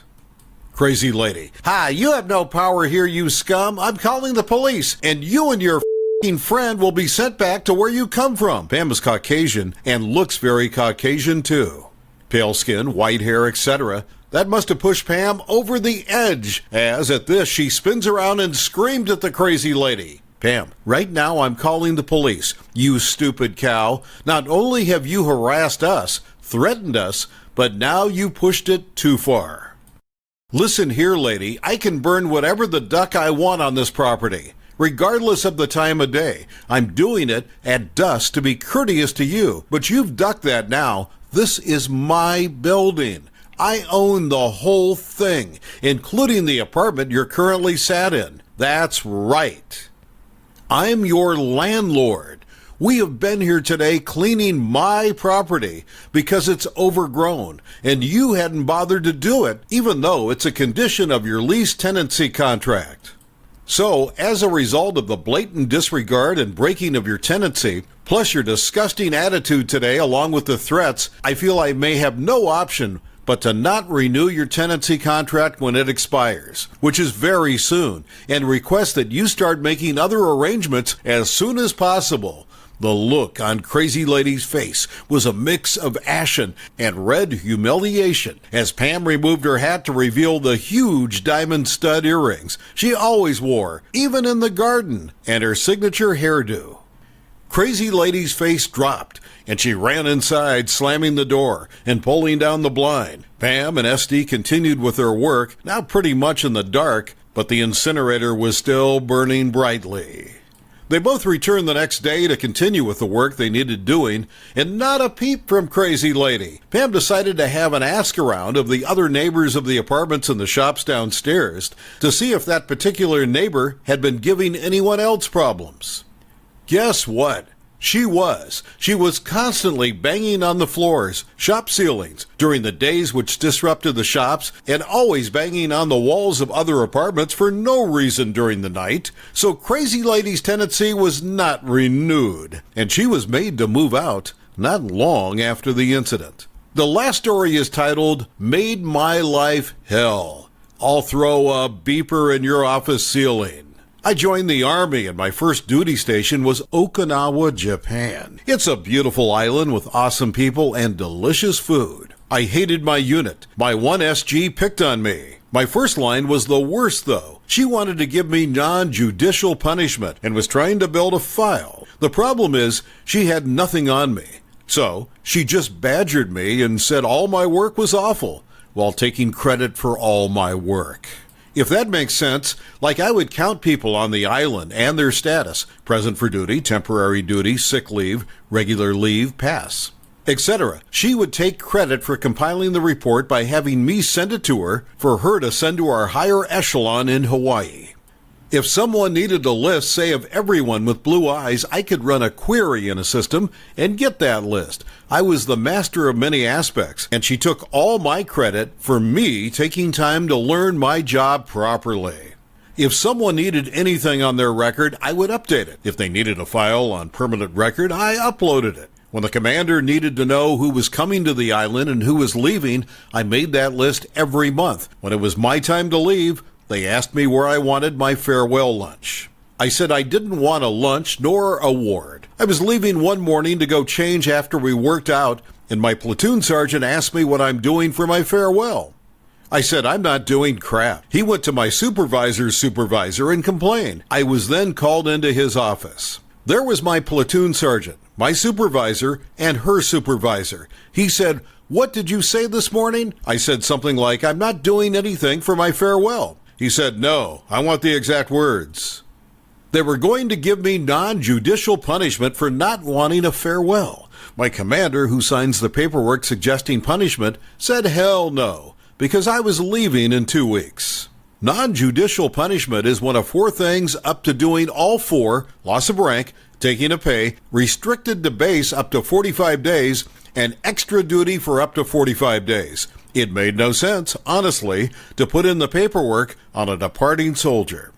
S2: Crazy lady, hi, you have no power here, you scum. I'm calling the police, and you and your friend will be sent back to where you come from. Pam is Caucasian and looks very Caucasian too. Pale skin, white hair, etc. That must have pushed Pam over the edge, as at this she spins around and screamed at the crazy lady. Pam, right now I'm calling the police. You stupid cow. Not only have you harassed us, threatened us, but now you pushed it too far. Listen here, lady, I can burn whatever the duck I want on this property, regardless of the time of day. I'm doing it at dusk to be courteous to you, but you've ducked that now. This is my building. I own the whole thing, including the apartment you're currently sat in. That's right. I'm your landlord. We have been here today cleaning my property because it's overgrown, and you hadn't bothered to do it, even though it's a condition of your lease tenancy contract. So, as a result of the blatant disregard and breaking of your tenancy, plus your disgusting attitude today along with the threats, I feel I may have no option but to not renew your tenancy contract when it expires, which is very soon, and request that you start making other arrangements as soon as possible. The look on Crazy Lady's face was a mix of ashen and red humiliation as Pam removed her hat to reveal the huge diamond stud earrings she always wore, even in the garden, and her signature hairdo. Crazy Lady's face dropped, and she ran inside, slamming the door and pulling down the blind. Pam and SD continued with their work, now pretty much in the dark, but the incinerator was still burning brightly. They both returned the next day to continue with the work they needed doing, and not a peep from Crazy Lady. Pam decided to have an ask-around of the other neighbors of the apartments and the shops downstairs to see if that particular neighbor had been giving anyone else problems. Guess what? She was. She was constantly banging on the floors, shop ceilings, during the days which disrupted the shops, and always banging on the walls of other apartments for no reason during the night. So Crazy Lady's tenancy was not renewed, and she was made to move out not long after the incident. The last story is titled, Made My Life Hell. I'll throw a beeper in your office ceiling. I joined the Army, and my first duty station was Okinawa, Japan. It's a beautiful island with awesome people and delicious food. I hated my unit. My 1SG picked on me. My first line was the worst, though. She wanted to give me non-judicial punishment and was trying to build a file. The problem is she had nothing on me. So she just badgered me and said all my work was awful while taking credit for all my work. If that makes sense, like I would count people on the island and their status: present for duty, temporary duty, sick leave, regular leave, pass, etc. She would take credit for compiling the report by having me send it to her for her to send to our higher echelon in Hawaii. If someone needed a list, say, of everyone with blue eyes, I could run a query in a system and get that list. I was the master of many aspects, and she took all my credit for me taking time to learn my job properly. If someone needed anything on their record, I would update it. If they needed a file on permanent record, I uploaded it. When the commander needed to know who was coming to the island and who was leaving, I made that list every month. When it was my time to leave, they asked me where I wanted my farewell lunch. I said I didn't want a lunch nor a ward. I was leaving one morning to go change after we worked out, and my platoon sergeant asked me what I'm doing for my farewell. I said I'm not doing crap. He went to my supervisor's supervisor and complained. I was then called into his office. There was my platoon sergeant, my supervisor, and her supervisor. He said, "What did you say this morning?" I said something like, "I'm not doing anything for my farewell." He said, "No, I want the exact words." They were going to give me non-judicial punishment for not wanting a farewell. My commander, who signs the paperwork suggesting punishment, said hell no, because I was leaving in 2 weeks. Non-judicial punishment is one of 4 things up to doing all 4: loss of rank, taking a pay, restricted to base up to 45 days, and extra duty for up to 45 days. It made no sense, honestly, to put in the paperwork on a departing soldier.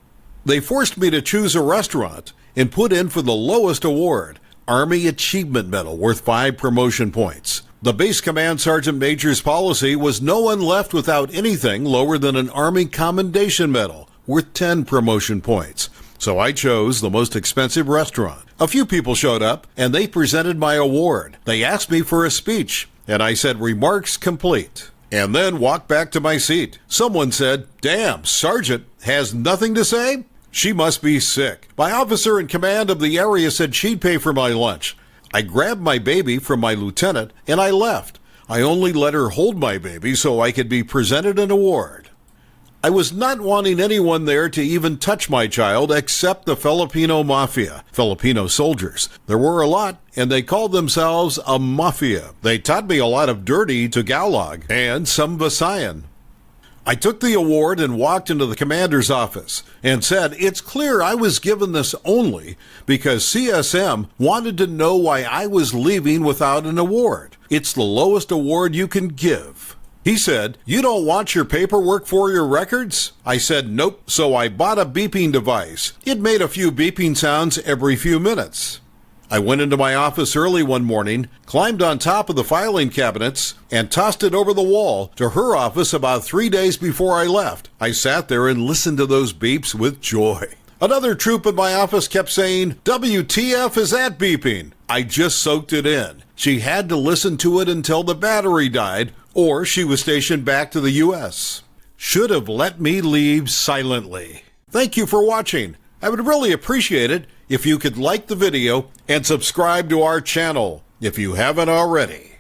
S2: They forced me to choose a restaurant and put in for the lowest award, Army Achievement Medal, worth 5 promotion points. The base command sergeant major's policy was no one left without anything lower than an Army Commendation Medal, worth 10 promotion points. So I chose the most expensive restaurant. A few people showed up, and they presented my award. They asked me for a speech, and I said remarks complete, and then walked back to my seat. Someone said, "Damn, Sergeant has nothing to say? She must be sick." My officer in command of the area said she'd pay for my lunch. I grabbed my baby from my lieutenant, and I left. I only let her hold my baby so I could be presented an award. I was not wanting anyone there to even touch my child except the Filipino mafia, Filipino soldiers. There were a lot, and they called themselves a mafia. They taught me a lot of dirty Tagalog and some Visayan. I took the award and walked into the commander's office and said it's clear I was given this only because CSM wanted to know why I was leaving without an award. It's the lowest award you can give. He said, "You don't want your paperwork for your records?" I said, "Nope," so I bought a beeping device. It made a few beeping sounds every few minutes. I went into my office early one morning, climbed on top of the filing cabinets, and tossed it over the wall to her office about 3 days before I left. I sat there and listened to those beeps with joy. Another troop in my office kept saying, "WTF is that beeping?" I just soaked it in. She had to listen to it until the battery died, or she was stationed back to the U.S. Should have let me leave silently. Thank you for watching. I would really appreciate it if you could like the video and subscribe to our channel if you haven't already.